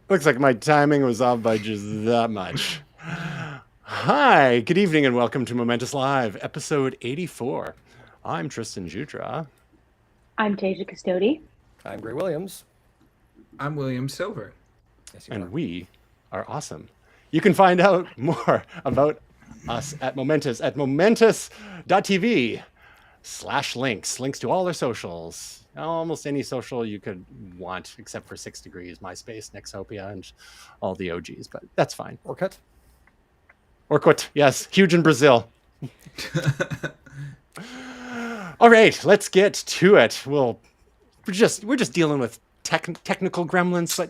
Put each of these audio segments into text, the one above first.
Looks like my timing was off by just that much. Hi, good evening, and welcome to Momentous Live, episode 84. I'm Tristan Jutra. I'm Tasia Custodi. I'm Gray Williams. I'm William Silver. Yes, you And are. we are awesome. You can find out more about us at Momentous at momentous.tv/links to all our socials. Almost any social you could want, except for 6 Degrees, MySpace, Nexopia, and all the OGs, but that's fine. Orkut. Orkut, yes, huge in Brazil. All right, let's get to it. We're just dealing with technical gremlins, but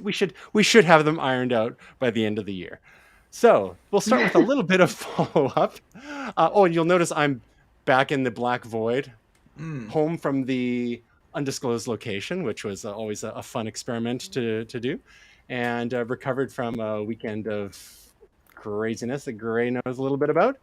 we should have them ironed out by the end of the year. So we'll start with a little bit of follow-up. And you'll notice I'm back in the Black Void, home from the undisclosed location, which was always a fun experiment to do, and recovered from a weekend of craziness that Gray knows a little bit about.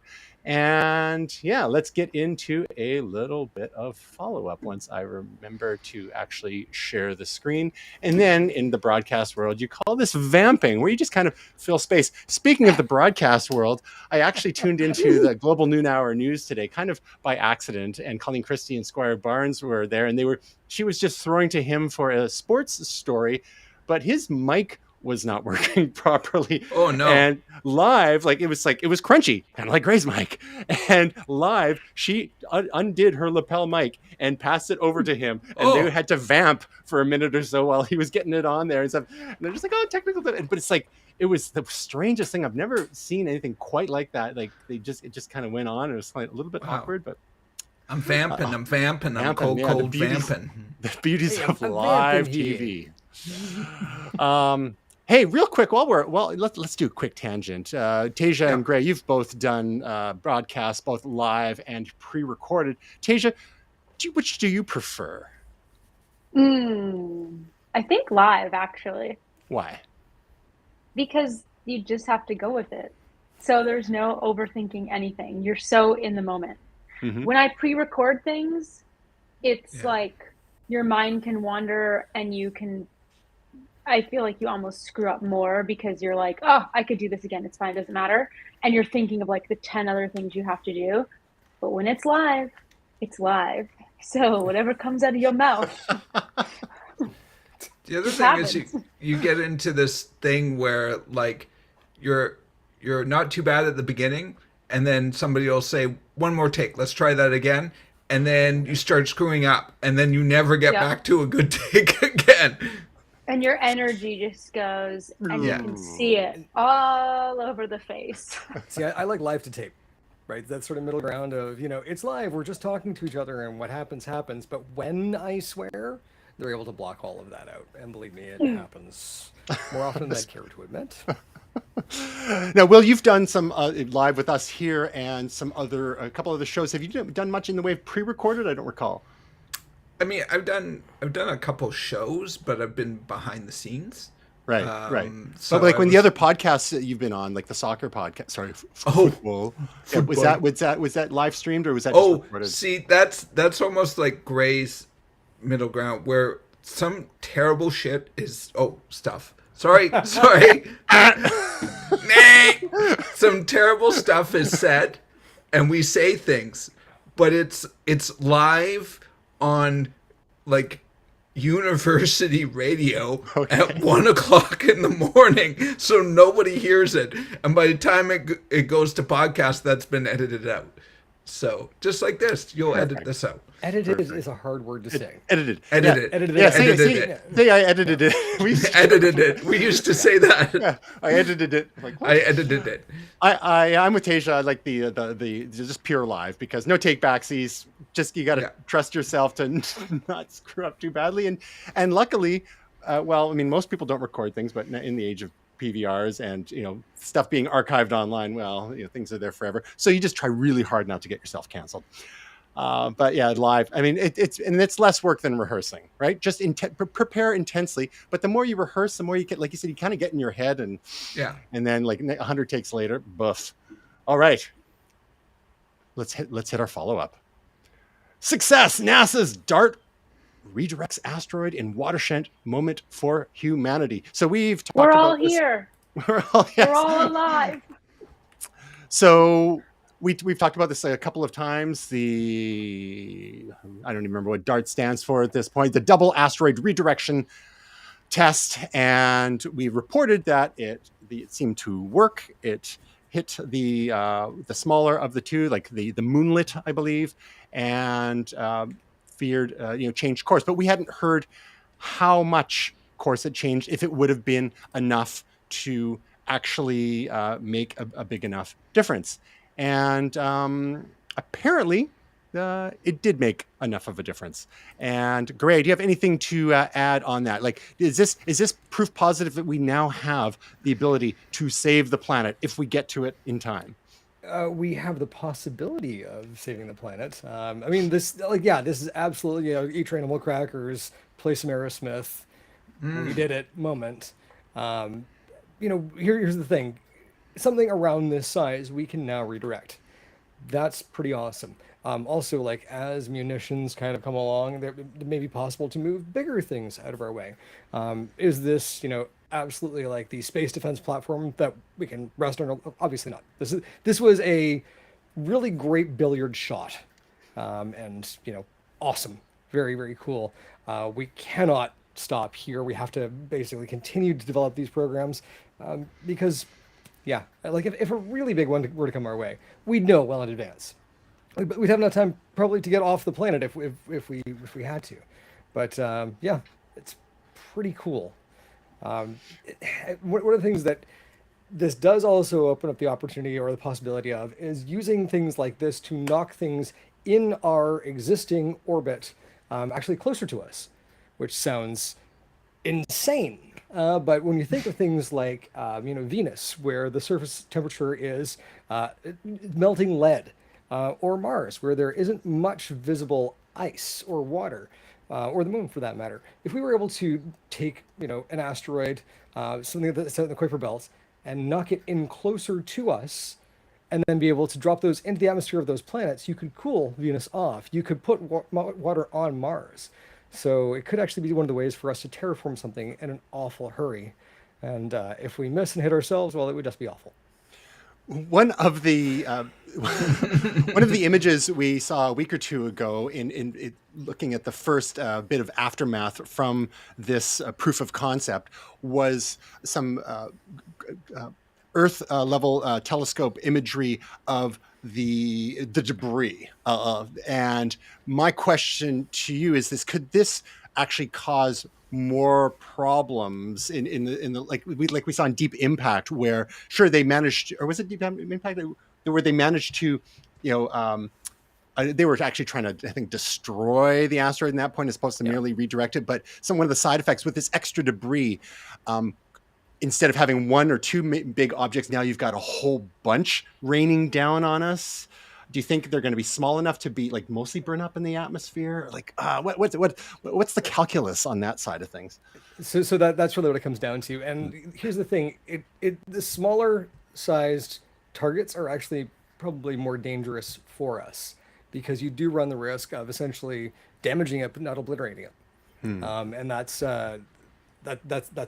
And yeah, let's get into a little bit of follow-up once I remember to actually share the screen. And then in the broadcast world, you call this vamping, where you just kind of fill space. Speaking of the broadcast world, I actually tuned into the Global Noon Hour News today, kind of by accident, and Colleen Christie and Squire Barnes were there, and she was just throwing to him for a sports story, but his mic was not working properly. Oh no. And live, it was crunchy, kind of like Gray's mic. And live, she undid her lapel mic and passed it over to him. And they had to vamp for a minute or so while he was getting it on there and stuff. And they're just like, oh, technical. But it's like, it was the strangest thing. I've never seen anything quite like that. Like it just kind of went on. It was a little bit awkward, but I'm vamping, I'm cold vamping. The beauties of live TV. Hey, real quick, let's do a quick tangent. Tasia and Gray, you've both done broadcasts, both live and pre-recorded. Tasia, which do you prefer? I think live, actually. Why? Because you just have to go with it. So there's no overthinking anything. You're so in the moment. Mm-hmm. When I pre-record things, it's like your mind can wander and I feel like you almost screw up more because you're like, oh, I could do this again. It's fine. It doesn't matter. And you're thinking of the 10 other things you have to do. But when it's live, it's live. So whatever comes out of your mouth. The other thing is you get into this thing where you're not too bad at the beginning, and then somebody will say, one more take, let's try that again. And then you start screwing up, and then you never get back to a good take again. And your energy just goes, and you can see it all over the face. See, I like live to tape, right? That sort of middle ground of, it's live, we're just talking to each other, and what happens, happens. But when I swear, they're able to block all of that out. And believe me, it happens more often than I care to admit. Now, Will, you've done some live with us here and a couple other shows. Have you done much in the way of pre-recorded? I don't recall. I mean, I've done a couple shows, but I've been behind the scenes. Right, right. So but when the other podcasts that you've been on, like the soccer podcast, football. Was that live streamed or was that just recorded? See, that's almost like Gray's middle ground, where some terrible shit is stuff. Sorry. Some terrible stuff is said, and we say things, but it's live on university radio at 1:00 in the morning, so nobody hears it, and by the time it goes to podcast, that's been edited out. So just like this, you'll edit this out. Edited is a hard word to say. Edited. Say I edited it. Edited it. We used to say that. Yeah, I edited it. I edited it. I'm with Tasia. I like the just pure live, because no take backsies. Just you got to trust yourself to not screw up too badly. And luckily, most people don't record things, but in the age of PVRs and stuff being archived online, things are there forever. So you just try really hard not to get yourself canceled. But yeah, live. I mean, it's less work than rehearsing, right? Just prepare intensely. But the more you rehearse, the more you get, like you said, you kind of get in your head, and then 100 takes later, boof. All right, let's hit our follow up. Success! NASA's DART redirects asteroid in watershed moment for humanity. So we've talked We're about all this. here. We're all, yes. We're all alive. So we've talked about this a couple of times. I don't even remember what DART stands for at this point. The double asteroid redirection test, and we reported that it seemed to work. It hit the smaller of the two, like the moonlet, I believe, and changed course. But we hadn't heard how much course it changed, if it would have been enough to actually make a big enough difference. And apparently it did make enough of a difference. And Gray, do you have anything to add on that? Like, is this proof positive that we now have the ability to save the planet if we get to it in time? We have the possibility of saving the planet. I mean, this is absolutely, eat animal crackers, play some Aerosmith. We did it moment. Here's the thing. Something around this size, we can now redirect. That's pretty awesome. Also, like, as munitions kind of come along, it may be possible to move bigger things out of our way. Is this, absolutely like the space defense platform that we can rest on? Obviously not. This was a really great billiard shot, and awesome, very, very cool. We cannot stop here. We have to basically continue to develop these programs, because, yeah, like if a really big one were to come our way, we'd know well in advance. We'd have enough time probably to get off the planet if we had to. But yeah, it's pretty cool. One of the things that this does also open up the opportunity or the possibility of is using things like this to knock things in our existing orbit actually closer to us, which sounds insane. But when you think of things like Venus, where the surface temperature is melting lead, or Mars, where there isn't much visible ice or water, or the moon for that matter. If we were able to take, an asteroid, something that's out in the Kuiper Belt, and knock it in closer to us, and then be able to drop those into the atmosphere of those planets, you could cool Venus off. You could put water on Mars. So it could actually be one of the ways for us to terraform something in an awful hurry. And if we miss and hit ourselves, well, it would just be awful. One of the images we saw a week or two ago in looking at the first bit of aftermath from this proof of concept was some Earth level telescope imagery of the debris. And my question to you is this: could this actually cause more problems in the like we saw in Deep Impact, where sure they managed, or was it Deep Impact where they managed to, they were actually trying to, I think, destroy the asteroid in that point as opposed to merely redirect it. But one of the side effects with this extra debris, instead of having one or two big objects, now you've got a whole bunch raining down on us. Do you think they're going to be small enough to be like mostly burn up in the atmosphere? Like, what's the calculus on that side of things? So that's really what it comes down to. And here's the thing: the smaller sized targets are actually probably more dangerous for us, because you do run the risk of essentially damaging it but not obliterating it. And that's a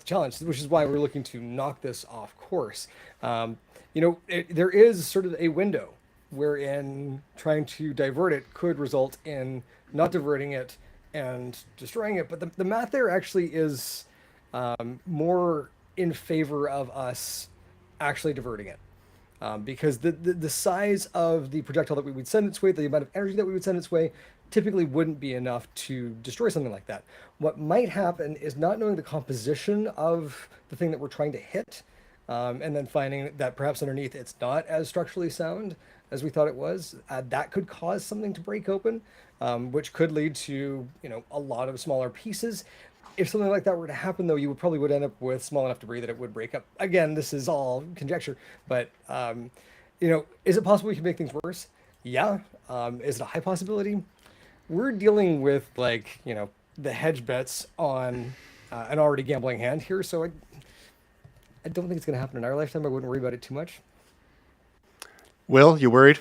challenge, which is why we're looking to knock this off course. There is sort of a window wherein trying to divert it could result in not diverting it and destroying it. But the math there actually is more in favor of us actually diverting it. Because the size of the projectile that we would send its way, the amount of energy that we would send its way, typically wouldn't be enough to destroy something like that. What might happen is not knowing the composition of the thing that we're trying to hit, and then finding that perhaps underneath it's not as structurally sound as we thought it was. That could cause something to break open, which could lead to a lot of smaller pieces. If something like that were to happen, though, you would end up with small enough debris that it would break up. Again, this is all conjecture, but is it possible we can make things worse? Yeah. Is it a high possibility? We're dealing with the hedge bets on an already gambling hand here, so I don't think it's going to happen in our lifetime. I wouldn't worry about it too much. Will, you worried?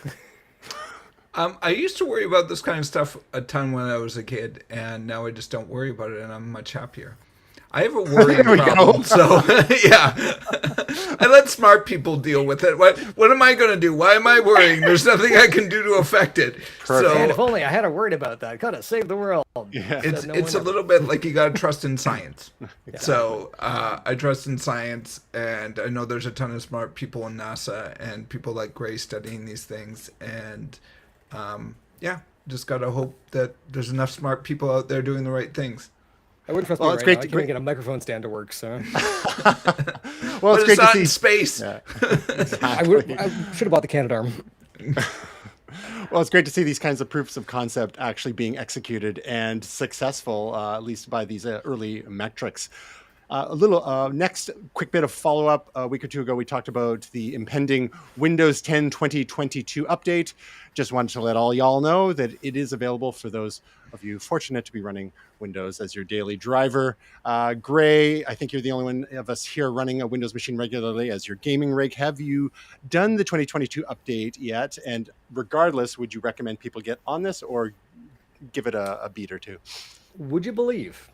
I used to worry about this kind of stuff a ton when I was a kid, and now I just don't worry about it, and I'm much happier. I have a worrying There we problem, go. so yeah. I let smart people deal with it. What am I going to do? Why am I worrying? There's nothing I can do to affect it. Perfect. And if So only I had worried about that. Gotta save the world. Yeah. Said no it's one a little bit like you got to trust in science. So I trust in science, and I know there's a ton of smart people in NASA and people like Gray studying these things, and yeah, just got to hope that there's enough smart people out there doing the right things. I wouldn't trust Well, me it's right great now. I to- can't even get a microphone stand to work, so Well, But it's great not to in see. space. Yeah. I should have bought the Canadarm. Well, it's great to see these kinds of proofs of concept actually being executed and successful, at least by these early metrics. A little next quick bit of follow up. A week or two ago, we talked about the impending Windows 10 2022 update. Just wanted to let all y'all know that it is available for those of you fortunate to be running Windows as your daily driver. Gray, I think you're the only one of us here running a Windows machine regularly as your gaming rig. Have you done the 2022 update yet? And regardless, would you recommend people get on this or give it a beat or two? Would you believe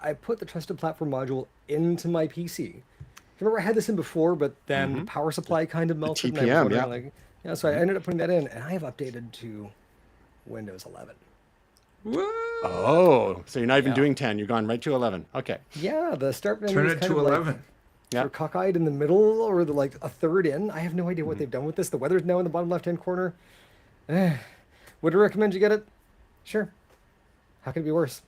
I put the trusted platform module into my PC? Remember I had this in before, but then the power supply kind of melted. And I was TPM, wondering, so I ended up putting that in, and I have updated to Windows 11. Whoa. Oh, so you're not even Yeah. doing 10. You're gone right to 11. Okay. Yeah, the start menu Turn is it kind to of 11. like Yeah. sort of cockeyed in the middle, or like a third in. I have no idea what they've done with this. The weather's now in the bottom left-hand corner. Would I recommend you get it? Sure. How could it be worse?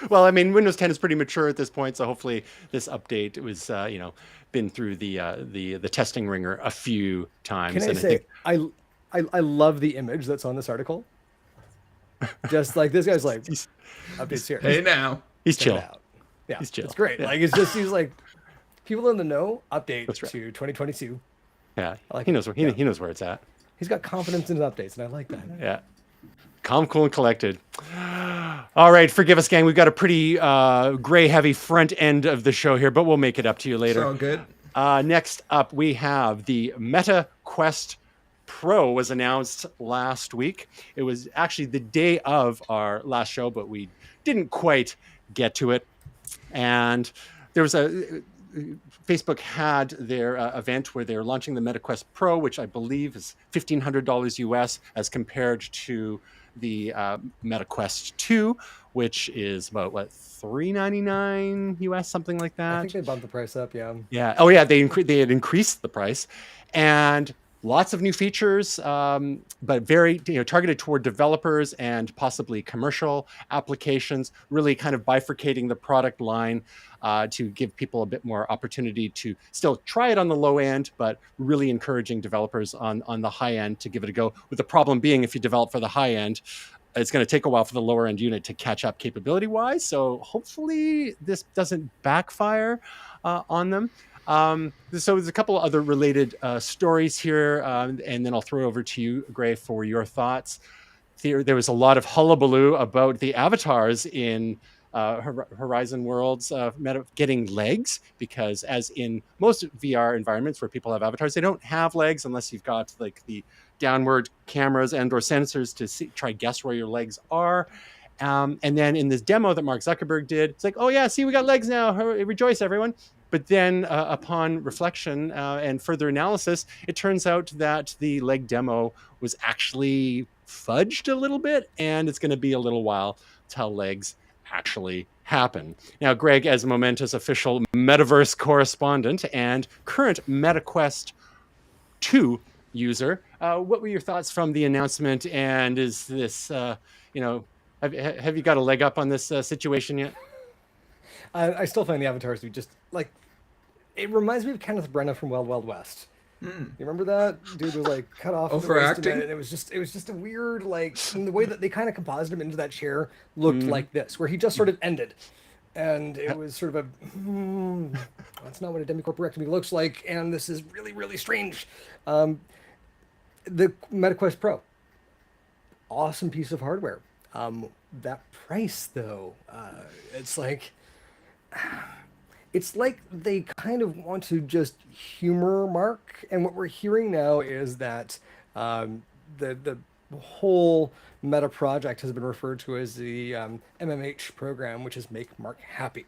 Well, I mean, Windows 10 is pretty mature at this point, so hopefully this update was, been through the testing ringer a few times. Can I and say I love the image that's on this article. Just like this guy's like updates here. Hey now. he's Check it chill. out. Yeah, He's chill. it's great. Yeah. Like it's just he's like people in the know. Update That's right. to 2022. Yeah, I like he it. knows where he knows where it's at. He's got confidence in his updates, and I like that. Yeah, calm, cool, and collected. All right, forgive us, gang. We've got a pretty gray, heavy front end of the show here, but we'll make it up to you It's later. all good. Next up, we have the Metaquest Pro was announced last week. It was actually the day of our last show, but we didn't quite get to it. And there was Facebook had their event where they're launching the Metaquest Pro, which I believe is $1,500 US as compared to the Metaquest 2, which is about $399 US, something like that. I think they bumped the price up. Yeah. Yeah. Oh, yeah. They had increased the price, and lots of new features, but very targeted toward developers and possibly commercial applications. Really kind of bifurcating the product line to give people a bit more opportunity to still try it on the low end, but really encouraging developers on the high end to give it a go. With the problem being, if you develop for the high end, it's going to take a while for the lower end unit to catch up capability wise. So hopefully this doesn't backfire on them. So there's a couple of other related stories here, and then I'll throw it over to you, Gray, for your thoughts. There was a lot of hullabaloo about the avatars in Horizon Worlds getting legs, because as in most VR environments where people have avatars, they don't have legs unless you've got like the downward cameras and or sensors to try guess where your legs are. And then in this demo that Mark Zuckerberg did, it's like, oh yeah, see, we got legs now. Rejoice, everyone. But then upon reflection and further analysis, it turns out that the leg demo was actually fudged a little bit, and it's going to be a little while till legs actually happen. Now, Greg, as Momentous official metaverse correspondent and current Metaquest 2 user, what were your thoughts from the announcement? And is this, have you got a leg up on this situation yet? I still find the avatars to be just like, it reminds me of Kenneth Branagh from Wild Wild West. You remember that dude was like cut off at the waist, Overacting? and it was just a weird, like, and the way that they kind of composited him into that chair looked like this, where he just sort of ended, and it was sort of a that's not what a demicorporectomy looks like, and this is really, really strange. The Metaquest Pro, awesome piece of hardware. That price though, it's like it's like they kind of want to just humor Mark. And what we're hearing now is that the whole Meta project has been referred to as the MMH program, which is Make Mark Happy.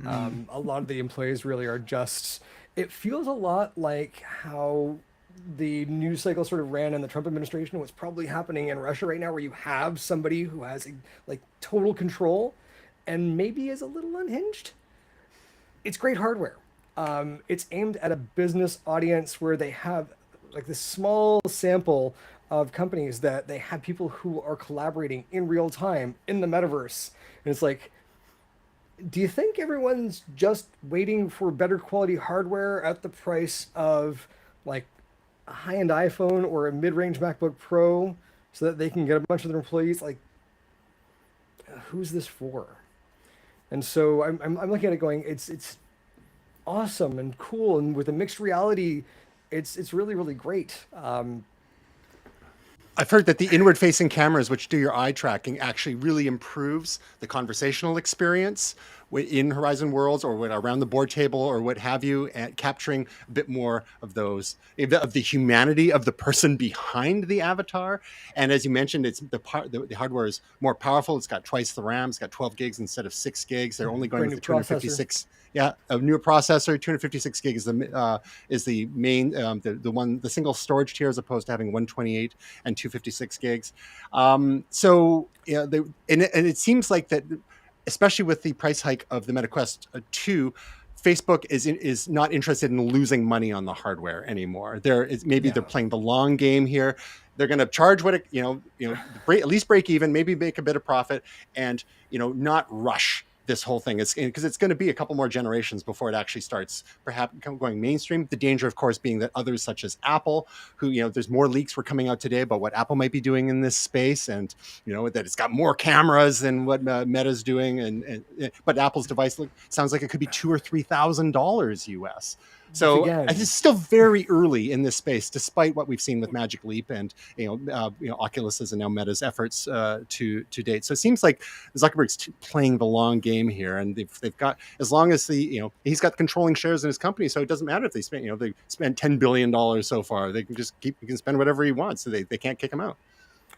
A lot of the employees really are just. It feels a lot like how the news cycle sort of ran in the Trump administration. What's probably happening in Russia right now, where you have somebody who has like total control, and maybe is a little unhinged. It's great hardware. It's aimed at a business audience where they have like this small sample of companies that they have people who are collaborating in real time in the metaverse. And it's like, do you think everyone's just waiting for better quality hardware at the price of like a high-end iPhone or a mid-range MacBook Pro so that they can get a bunch of their employees? Like, who's this for? And so I'm looking at it going, it's awesome and cool, and with a mixed reality, it's really, really great. I've heard that the inward-facing cameras, which do your eye tracking, actually really improves the conversational experience in Horizon Worlds or around the board table or what have you, and capturing a bit more of those of the humanity of the person behind the avatar. And as you mentioned, it's the hardware is more powerful. It's got twice the RAM. It's got 12 gigs instead of 6 gigs. They're only going with the 256. Yeah, a newer processor. 256 gig is the main the single storage tier, as opposed to having 128 and 256 gigs. So yeah, and it seems like that, especially with the price hike of the Metaquest 2. Facebook is not interested in losing money on the hardware anymore. They're playing the long game here. They're going to charge what it, at least break even, maybe make a bit of profit, and not rush this whole thing. It's because it's going to be a couple more generations before it actually starts perhaps going mainstream. The danger, of course, being that others such as Apple, who, there's more leaks were coming out today about what Apple might be doing in this space, and that it's got more cameras than what Meta's doing, but Apple's device sounds like it could be $2,000 or $3,000 US. So it's still very early in this space, despite what we've seen with Magic Leap and Oculus's and now Meta's efforts to date. So it seems like Zuckerberg's playing the long game here, and they've got, as long as he's got controlling shares in his company, so it doesn't matter if they spend they spent $10 billion so far. They can just he can spend whatever he wants, so they can't kick him out.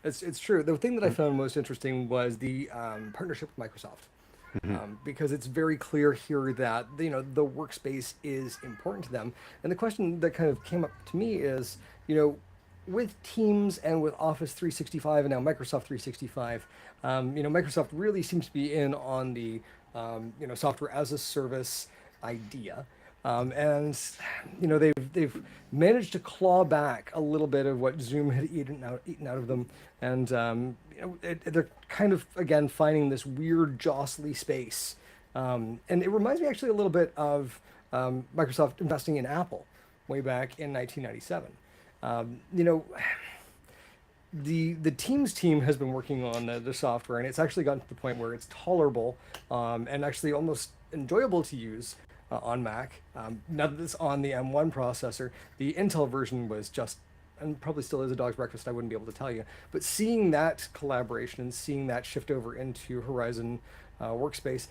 It's true. The thing that I found most interesting was the partnership with Microsoft. Because it's very clear here that the workspace is important to them. And the question that kind of came up to me is, with Teams and with Office 365 and now Microsoft 365, Microsoft really seems to be in on the software as a service idea. And they've managed to claw back a little bit of what Zoom had eaten out of them, and they're kind of again finding this weird jostly space, and it reminds me actually a little bit of Microsoft investing in Apple way back in 1997. The Teams team has been working on the software, and it's actually gotten to the point where it's tolerable and actually almost enjoyable to use on Mac. Now that it's on the M1 processor, the Intel version was just, and probably still is, a dog's breakfast. I wouldn't be able to tell you. But seeing that collaboration and seeing that shift over into Horizon Workspace,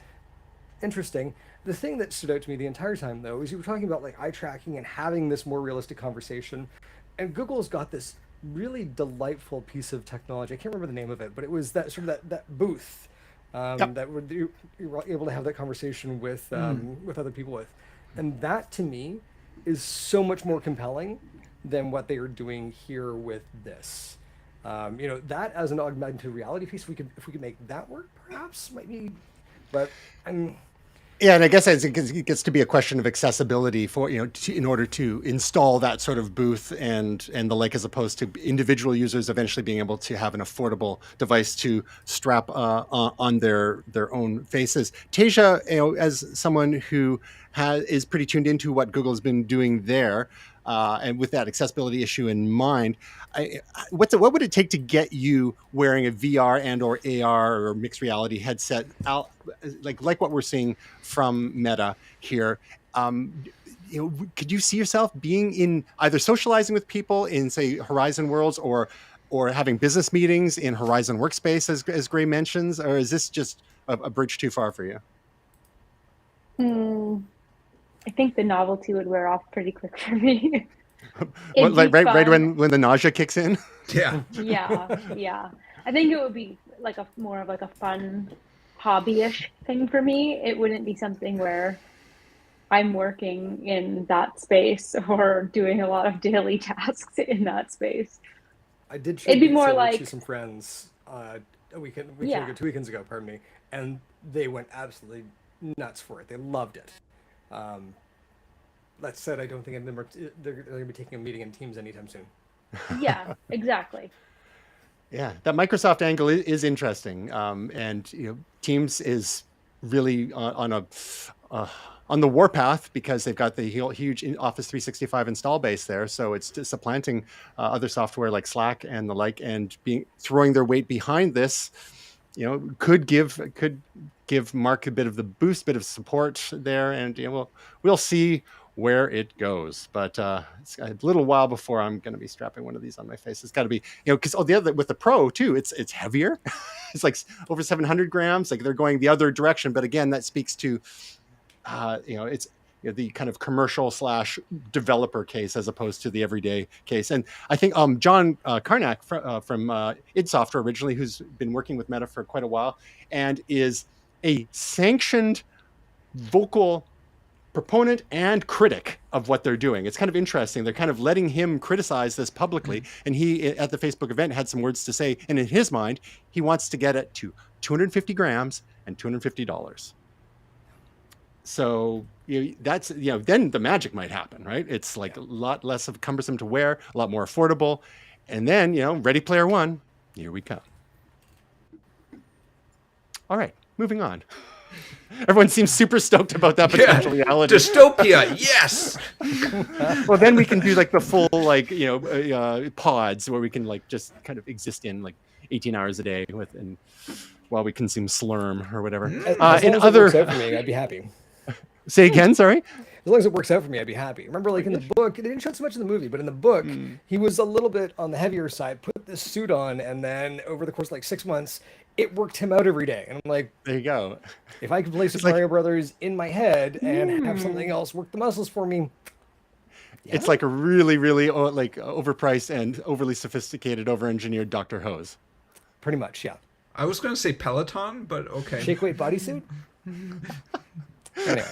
interesting. The thing that stood out to me the entire time, though, is you were talking about like eye tracking and having this more realistic conversation. And Google's got this really delightful piece of technology. I can't remember the name of it, but it was that sort of that booth. That would you were able to have that conversation with other people with, and that to me is so much more compelling than what they are doing here with this. That as an augmented reality piece, if we could make that work, perhaps might be, but Yeah, and I guess it gets to be a question of accessibility for in order to install that sort of booth and the like, as opposed to individual users eventually being able to have an affordable device to strap on their own faces. Tasia, as someone who is pretty tuned into what Google's been doing there, and with that accessibility issue in mind, what would it take to get you wearing a VR and or AR or mixed reality headset out, like what we're seeing from Meta here? Could you see yourself being in either socializing with people in, say, Horizon Worlds or having business meetings in Horizon Workspace, as Gray mentions, or is this just a bridge too far for you? I think the novelty would wear off pretty quick for me. right when the nausea kicks in. Yeah. Yeah. I think it would be like more of like a fun hobby-ish thing for me. It wouldn't be something where I'm working in that space or doing a lot of daily tasks in that space. I did It'd be more like to some friends a weekend, Yeah. 2 weekends ago, pardon me, and they went absolutely nuts for it. They loved it. That said, I don't think they're going to be taking a meeting in Teams anytime soon. Yeah, exactly. Yeah, that Microsoft angle is interesting, and Teams is really on the warpath because they've got the huge Office 365 install base there, so it's supplanting other software like Slack and the like, and throwing their weight behind this. Could give Mark a bit of the boost, bit of support there, and we'll see where it goes. But it's a little while before I'm going to be strapping one of these on my face. It's got to be, because the other with the Pro too, it's heavier. It's like over 700 grams. Like they're going the other direction. But again, that speaks to, it's the kind of commercial / developer case as opposed to the everyday case. And I think John Karnak from id Software originally, who's been working with Meta for quite a while and is a sanctioned vocal proponent and critic of what they're doing. It's kind of interesting. They're kind of letting him criticize this publicly. And he, at the Facebook event, had some words to say. And in his mind, he wants to get it to 250 grams and $250. So that's, then the magic might happen, right? It's like a lot less of cumbersome to wear, a lot more affordable. And then, Ready Player One, here we come. All right, moving on. Everyone seems super stoked about that potential reality. Dystopia, yes. Well, then we can do like the full pods where we can just kind of exist in 18 hours a day while we consume Slurm or whatever. As long as it works out for me, I'd be happy. Say again, sorry? As long as it works out for me, I'd be happy. Remember, in the book, they didn't show it so much in the movie, but in the book, he was a little bit on the heavier side, put this suit on, and then over the course of 6 months, it worked him out every day. And I'm like, there you go. If I could play Super Mario Brothers in my head and have something else work the muscles for me. Yeah. It's like a really, really overpriced and overly sophisticated, over-engineered Dr. Hose. Pretty much, yeah. I was going to say Peloton, but okay. Shake weight bodysuit? Anyway.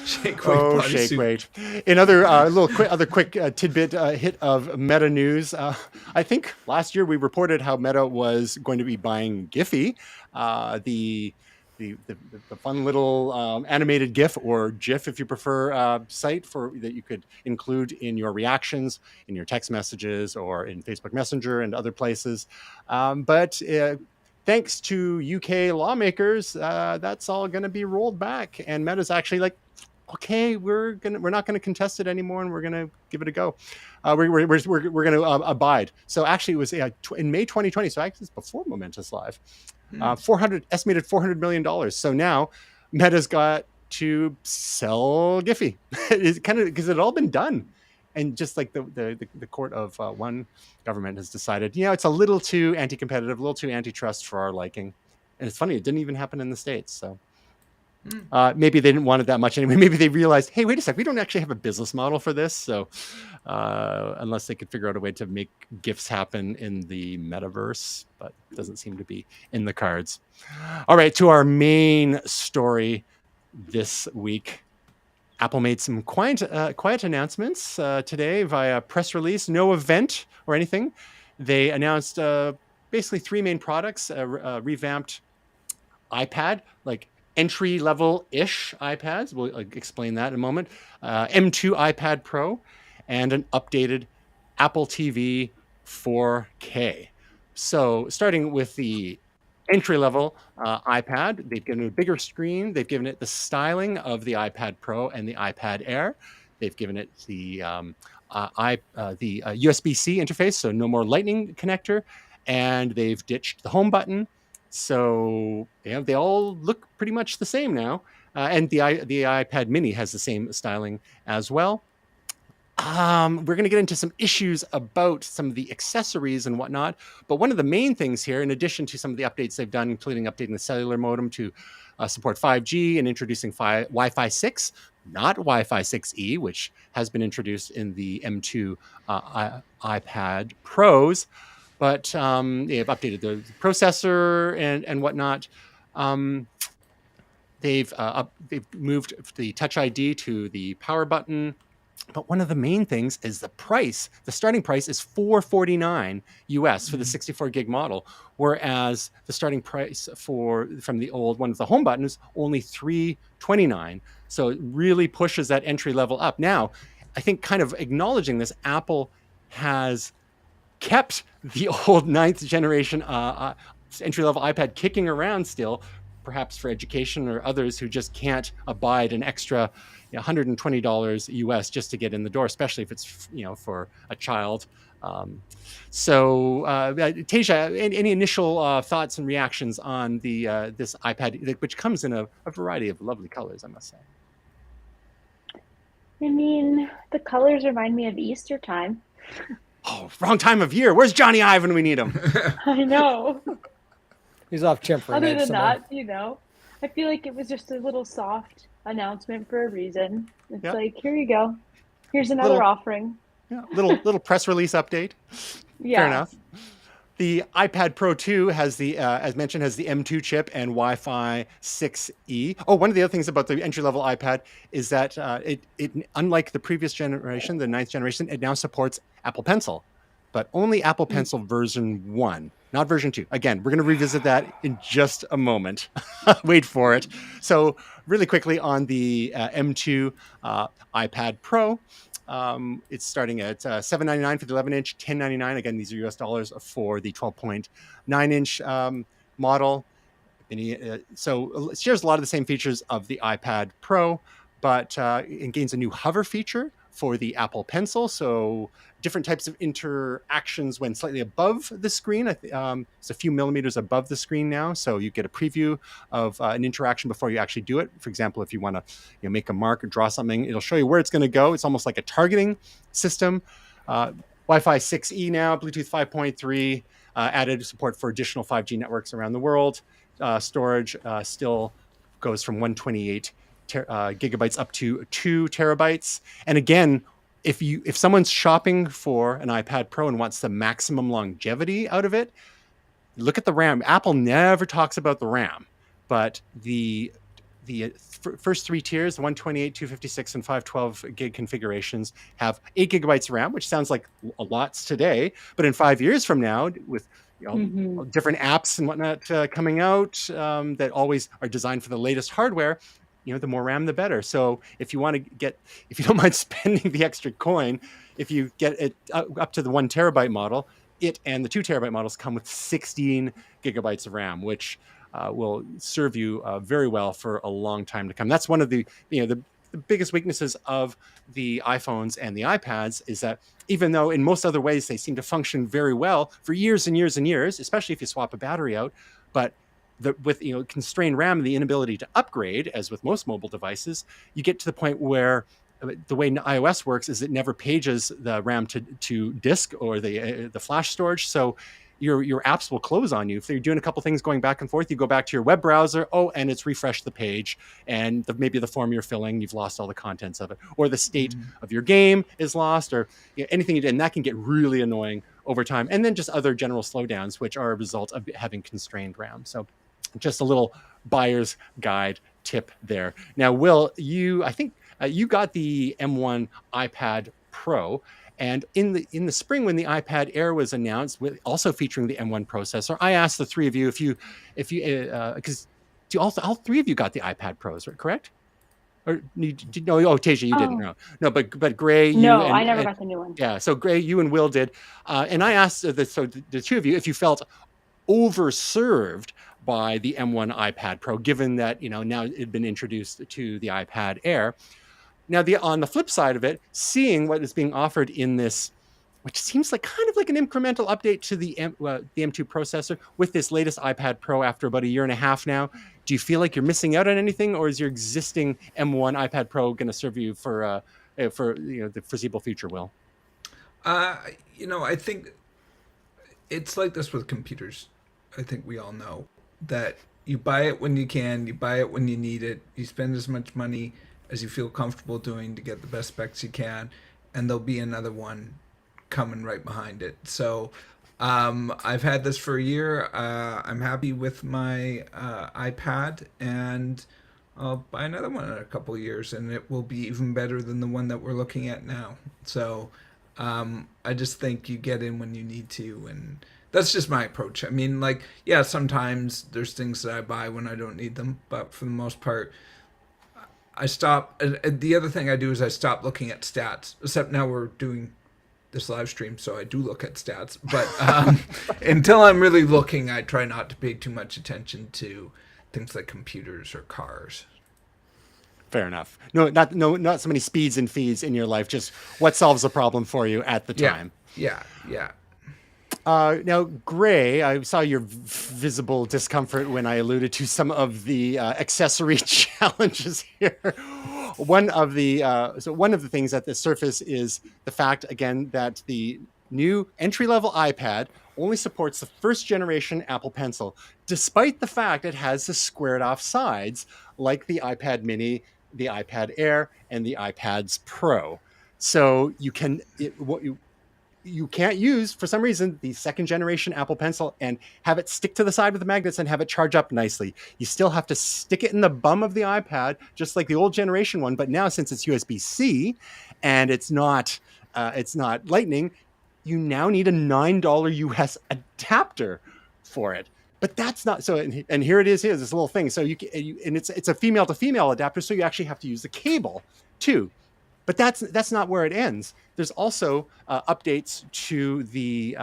Shake weight. In other quick tidbit hit of Meta news. I think last year we reported how Meta was going to be buying Giphy, the fun little animated GIF or GIF, if you prefer, site that you could include in your reactions, in your text messages, or in Facebook Messenger and other places. But thanks to UK lawmakers, that's all going to be rolled back, and Meta's actually okay, we're not going to contest it anymore, and we're going to give it a go. We're going to abide. So actually, it was in May 2020. So actually, it's before Momentous Live. Estimated $400 million. So now, Meta's got to sell Giphy. It's kind of because it had all been done, and just the court of one government has decided, it's a little too anti-competitive, a little too antitrust for our liking. And it's funny, it didn't even happen in the States. So. Maybe they didn't want it that much anyway. Maybe they realized, hey, wait a sec, we don't actually have a business model for this. So unless they could figure out a way to make GIFs happen in the metaverse, but it doesn't seem to be in the cards. All right, to our main story this week. Apple made some quiet announcements today via press release. No event or anything. They announced basically 3 main products, a revamped iPad, entry-level-ish iPads. We'll explain that in a moment. M2 iPad Pro and an updated Apple TV 4K. So starting with the entry-level iPad, they've given it a bigger screen. They've given it the styling of the iPad Pro and the iPad Air. They've given it the USB-C interface, so no more Lightning connector. And they've ditched the home button. So they all look pretty much the same now, and the iPad Mini has the same styling as well. We're going to get into some issues about some of the accessories and whatnot, but one of the main things here, in addition to some of the updates they've done, including updating the cellular modem to support 5G and introducing Wi-Fi 6, not Wi-Fi 6E, which has been introduced in the M2 iPad Pros, but they've updated the processor and whatnot. They've moved the Touch ID to the power button. But one of the main things is the price. The starting price is $449 US for the 64 gig model, whereas the starting price from the old one with the home button is only $329. So it really pushes that entry level up. Now, I think kind of acknowledging this, Apple has kept the old 9th generation entry level iPad kicking around still, perhaps for education or others who just can't abide an extra $120 US just to get in the door, especially if it's for a child. Tasia, any initial thoughts and reactions on this iPad, which comes in a variety of lovely colors, I must say? I mean, the colors remind me of Easter time. Oh, wrong time of year. Where's Johnny Ive when we need him? I know. He's off chimper. Other than that, I feel like it was just a little soft announcement for a reason. It's like, here you go. Here's another offering. Yeah, little press release update. Yeah. Fair enough. The iPad Pro 2 has as mentioned, has the M2 chip and Wi-Fi 6E. Oh, one of the other things about the entry-level iPad is that it unlike the previous generation, the 9th generation, it now supports Apple Pencil, but only Apple Pencil version 1, not version 2. Again, we're going to revisit that in just a moment. Wait for it. So really quickly on the M2 iPad Pro, it's starting at $799 for the 11-inch, $1099. Again, these are US dollars for the 12.9-inch model. So it shares a lot of the same features of the iPad Pro, but it gains a new hover feature for the Apple Pencil. So different types of interactions when slightly above the screen. It's a few millimeters above the screen now. So you get a preview of an interaction before you actually do it. For example, if you want to make a mark or draw something, it'll show you where it's going to go. It's almost like a targeting system. Wi-Fi 6E now, Bluetooth 5.3, added support for additional 5G networks around the world. Storage still goes from 128 gigabytes up to 2 terabytes. And again, if someone's shopping for an iPad Pro and wants the maximum longevity out of it, look at the RAM. Apple never talks about the RAM, but the first 3 tiers, the 128, 256, and 512 gig configurations have 8 gigabytes of RAM, which sounds like a lot today, but in 5 years from now, with different apps and whatnot coming out that always are designed for the latest hardware, the more RAM, the better. So if you don't mind spending the extra coin, if you get it up to the 1 terabyte model, it and the 2 terabyte models come with 16 gigabytes of RAM, which will serve you very well for a long time to come. That's one of the biggest weaknesses of the iPhones and the iPads is that even though in most other ways they seem to function very well for years and years and years, especially if you swap a battery out, but with constrained RAM and the inability to upgrade, as with most mobile devices, you get to the point where the way iOS works is it never pages the RAM to disk or the flash storage. So your apps will close on you. If you're doing a couple things going back and forth, you go back to your web browser, and it's refreshed the page, and maybe the form you're filling, you've lost all the contents of it, or the state of your game is lost, or anything you did, and that can get really annoying over time. And then just other general slowdowns, which are a result of having constrained RAM. So just a little buyer's guide tip there. Now, Will, I think you got the M1 iPad Pro, and in the spring when the iPad Air was announced, also featuring the M1 processor, I asked the three of you if you because all three of you got the iPad Pros, right? Correct? Or no? Oh, Tasia, you didn't. No, but Gray, you. No, I never got the new one. Yeah, so Gray, you and Will did, and I asked the two of you if you felt overserved by the M1 iPad Pro, given that now it had been introduced to the iPad Air. Now, on the flip side of it, seeing what is being offered in this, which seems like kind of like an incremental update to the M2 processor with this latest iPad Pro after about a year and a half now, do you feel like you're missing out on anything, or is your existing M1 iPad Pro going to serve you for the foreseeable future, Will? I think it's like this with computers. I think we all know that you buy it when you can, you buy it when you need it, you spend as much money as you feel comfortable doing to get the best specs you can, and there'll be another one coming right behind it. So I've had this for a year. I'm happy with my iPad, and I'll buy another one in a couple of years, and it will be even better than the one that we're looking at now. So I just think you get in when you need to, and that's just my approach. I mean, like, yeah, sometimes there's things that I buy when I don't need them, but for the most part, I stop. The other thing I do is I stop looking at stats, except now we're doing this live stream, so I do look at stats. But until I'm really looking, I try not to pay too much attention to things like computers or cars. Fair enough. Not so many speeds and feeds in your life. Just what solves the problem for you at the time. Yeah. Now, Gray, I saw your visible discomfort when I alluded to some of the accessory challenges here. One of the things at the surface is the fact, again, that the new entry-level iPad only supports the first generation Apple Pencil, despite the fact it has the squared off sides like the iPad Mini, the iPad Air, and the iPads Pro. So you can't use, for some reason, the second generation Apple Pencil and have it stick to the side with the magnets and have it charge up nicely. You still have to stick it in the bum of the iPad, just like the old generation one. But now, since it's USB-C and it's not Lightning, you now need a $9 US adapter for it. But that's not so. And here it is. Here's this little thing. So it's a female to female adapter. So you actually have to use the cable too. But that's not where it ends. There's also updates to the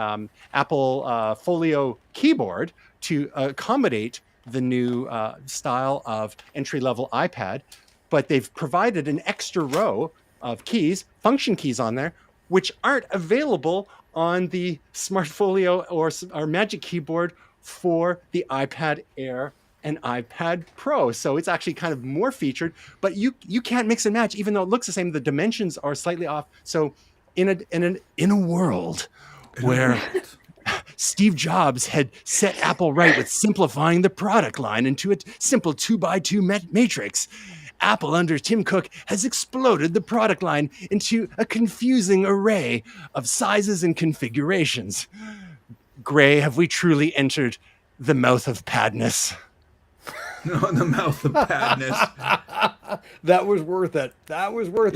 Apple Folio keyboard to accommodate the new style of entry-level iPad. But they've provided an extra row of keys, function keys on there, which aren't available on the Smart Folio or Magic Keyboard for the iPad Air and iPad Pro. So it's actually kind of more featured, but you can't mix and match, even though it looks the same. The dimensions are slightly off. So in a world where Steve Jobs had set Apple right with simplifying the product line into a simple 2x2 matrix, Apple under Tim Cook has exploded the product line into a confusing array of sizes and configurations. Gray, have we truly entered the mouth of padness? No, the mouth of padness. That was worth it.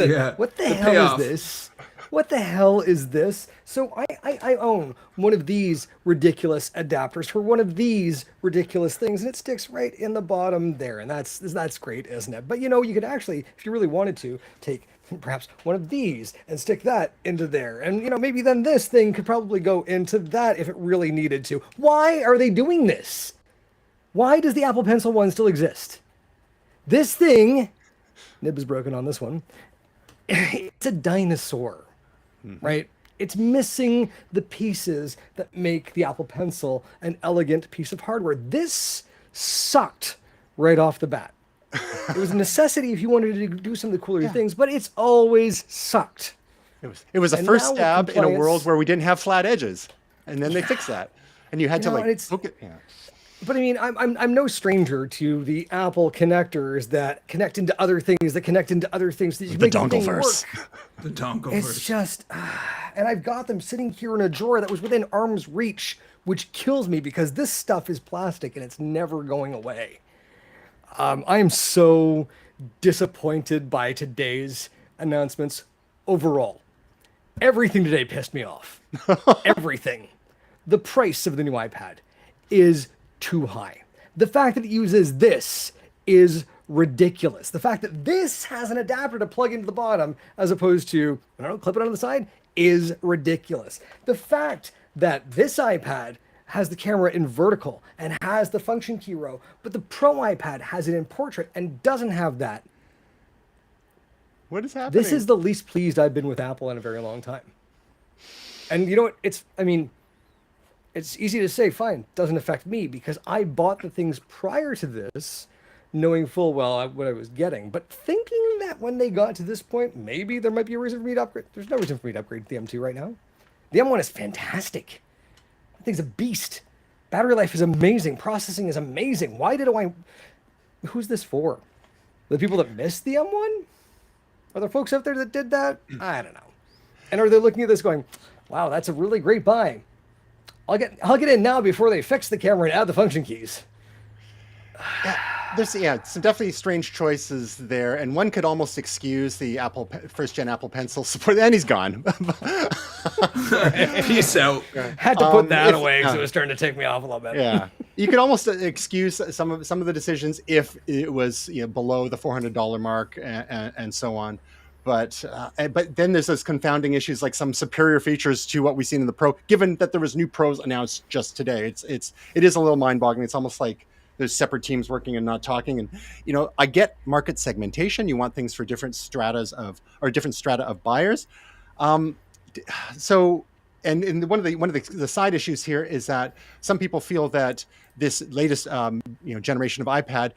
Yeah, What the hell payoff. is this? What the hell is this? So I own one of these ridiculous adapters for one of these ridiculous things, and it sticks right in the bottom there, and that's great, isn't it? But you could actually, if you really wanted to, take perhaps one of these and stick that into there, and maybe then this thing could probably go into that if it really needed to. Why are they doing this? Why does the Apple Pencil one still exist? This thing, nib is broken on this one, it's a dinosaur, right? It's missing the pieces that make the Apple Pencil an elegant piece of hardware. This sucked right off the bat. It was a necessity if you wanted to do some of the cooler things, but it's always sucked. It was a And first now with stab in a compliance- world where we didn't have flat edges, and then they fixed that, and you had to and like it's- hook it. Yeah. But I mean, I'm no stranger to the Apple connectors that connect into other things, that connect into other things. That you The make the thing dongleverse. work. The dongle It's verse. just, and I've got them sitting here in a drawer that was within arm's reach, which kills me because this stuff is plastic and it's never going away. I am so disappointed by today's announcements overall. Everything today pissed me off. Everything. The price of the new iPad is too high. The fact that it uses this is ridiculous. The fact that this has an adapter to plug into the bottom as opposed to, clip it on the side is ridiculous. The fact that this iPad has the camera in vertical and has the function key row, but the Pro iPad has it in portrait and doesn't have that. What is happening? This is the least pleased I've been with Apple in a very long time. And you know what? It's easy to say, fine, doesn't affect me because I bought the things prior to this knowing full well what I was getting, but thinking that when they got to this point, maybe there might be a reason for me to upgrade. There's no reason for me to upgrade to the M2 right now. The M1 is fantastic. That thing's a beast. Battery life is amazing. Processing is amazing. Who's this for? The people that missed the M1? Are there folks out there that did that? I don't know. And are they looking at this going, wow, that's a really great buy. I'll get in now before they fix the camera and add the function keys. There's some definitely strange choices there, and one could almost excuse the first gen Apple Pencil support, and he's gone. Peace out. Had to put that away because it was starting to take me off a little bit. Yeah, you could almost excuse some of the decisions if it was below the $400 mark and so on. But then there's those confounding issues like some superior features to what we've seen in the Pro. Given that there was new Pros announced just today, it is a little mind-boggling. It's almost like there's separate teams working and not talking. And I get market segmentation. You want things for different strata of buyers. So, and one of the side issues here is that some people feel that this latest generation of iPad,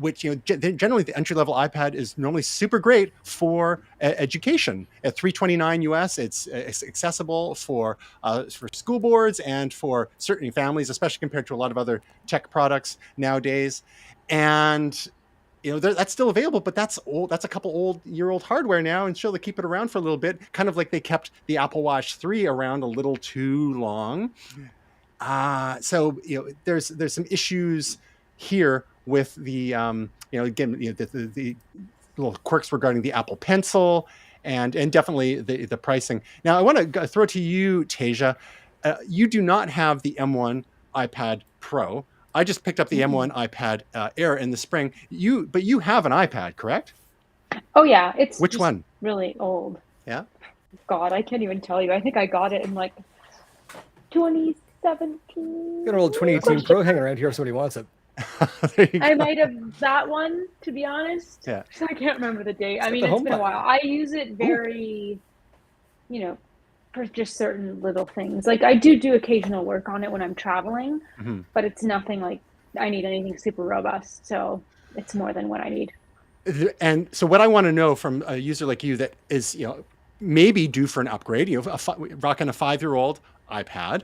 which generally the entry-level iPad is normally super great for education. At $329 US, it's accessible for school boards and for certain families, especially compared to a lot of other tech products nowadays. And that's still available, but that's old. That's a couple year-old hardware now, and sure, they keep it around for a little bit, kind of like they kept the Apple Watch 3 around a little too long. So there's some issues here with the the little quirks regarding the Apple Pencil and definitely the pricing. Now I want to throw to you, Tasia. You do not have the M1 iPad Pro. I just picked up the M1 iPad Air in the spring. But you have an iPad, correct? Oh yeah, it's which one? Really old. Yeah. God, I can't even tell you. I think I got it in like 2017. Got an old 2018 Pro hanging around here if somebody wants it. I might have that one, to be honest. Yeah. I can't remember the date. I mean, it's been a while. I use it very, for just certain little things. Like I do occasional work on it when I'm traveling, but it's nothing like I need anything super robust. So it's more than what I need. And so what I want to know from a user like you that is, maybe due for an upgrade, rocking a 5-year-old iPad.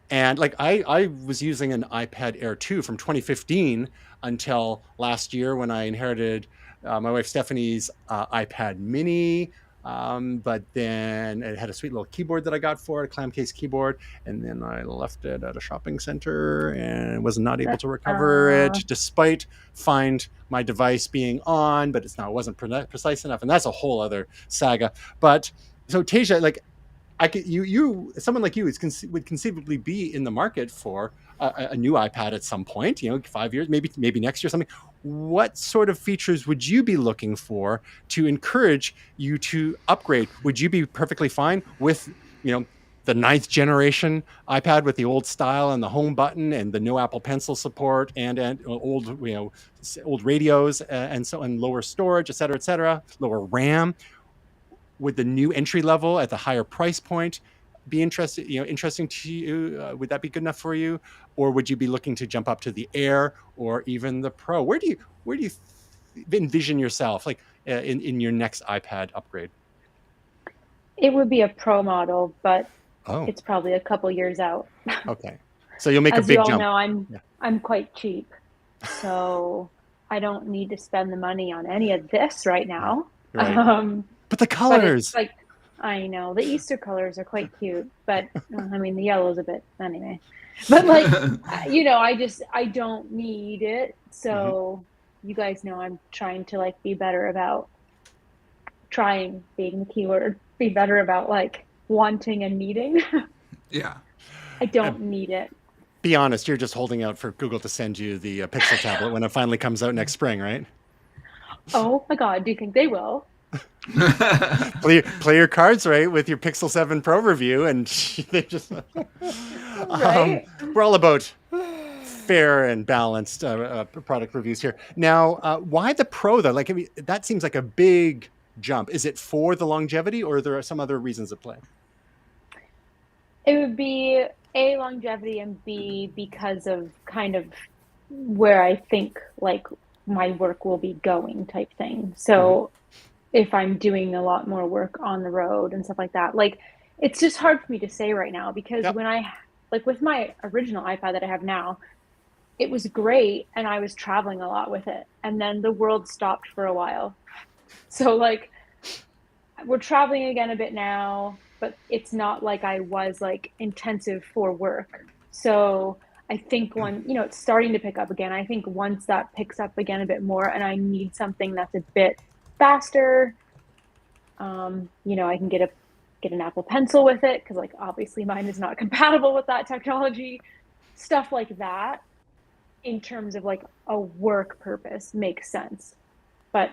And like I was using an iPad Air 2 from 2015 until last year when I inherited my wife Stephanie's iPad Mini. But then it had a sweet little keyboard that I got for it, a clam case keyboard. And then I left it at a shopping center and was not able to recover it despite find my device being on, but it wasn't precise enough. And that's a whole other saga. But so Tasia, like, someone like you would conceivably be in the market for a new iPad at some point, 5 years, maybe next year, something. What sort of features would you be looking for to encourage you to upgrade? Would you be perfectly fine with, the 9th generation iPad with the old style and the home button and the no Apple Pencil support and old, old radios and lower storage, et cetera, lower RAM? Would the new entry level at the higher price point be interesting to you? Would that be good enough for you, or would you be looking to jump up to the Air or even the Pro? Where do you envision yourself, like in your next iPad upgrade? It would be a Pro model, but it's probably a couple years out. Okay, so you'll make a big jump. As you all know, I'm quite cheap, so I don't need to spend the money on any of this right now. Right. But the colors, but I know the Easter colors are quite cute, but I mean the yellow is a bit anyway. But like, I don't need it. So you guys know I'm trying to like be better about being the keyword, be better about like wanting and needing. Yeah. I don't need it. Be honest, you're just holding out for Google to send you the Pixel tablet when it finally comes out next spring, right? Oh my God, do you think they will? play your cards right with your Pixel 7 Pro review, and they just right? We're all about fair and balanced product reviews here. Now, why the Pro though? Like, I mean, that seems like a big jump. Is it for the longevity, or are there some other reasons at play? It would be A, longevity, and B, because of kind of where I think like my work will be going type thing. So if I'm doing a lot more work on the road and stuff like that, like it's just hard for me to say right now because when I like with my original iPad that I have now, it was great and I was traveling a lot with it, and then the world stopped for a while. So like we're traveling again a bit now, but it's not like I was like intensive for work. So I think it's starting to pick up again. I think once that picks up again a bit more and I need something that's a bit faster, I can get an Apple Pencil with it because like obviously mine is not compatible with that technology. Stuff like that in terms of like a work purpose makes sense. But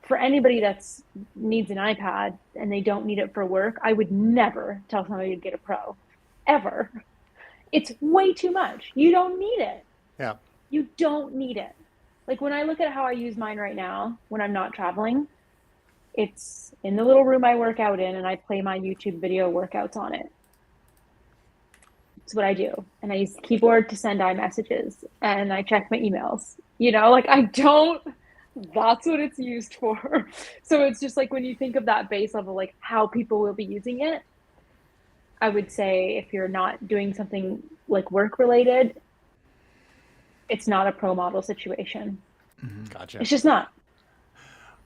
for anybody that's needs an iPad and they don't need it for work, I would never tell somebody to get a Pro, ever. It's way too much. You don't need it. Yeah. You don't need it. Like when I look at how I use mine right now, when I'm not traveling, it's in the little room I work out in and I play my YouTube video workouts on it. It's what I do. And I use the keyboard to send iMessages and I check my emails. That's what it's used for. So it's just like when you think of that base level, like how people will be using it, I would say if you're not doing something like work related, it's not a Pro model situation. Gotcha. It's just not.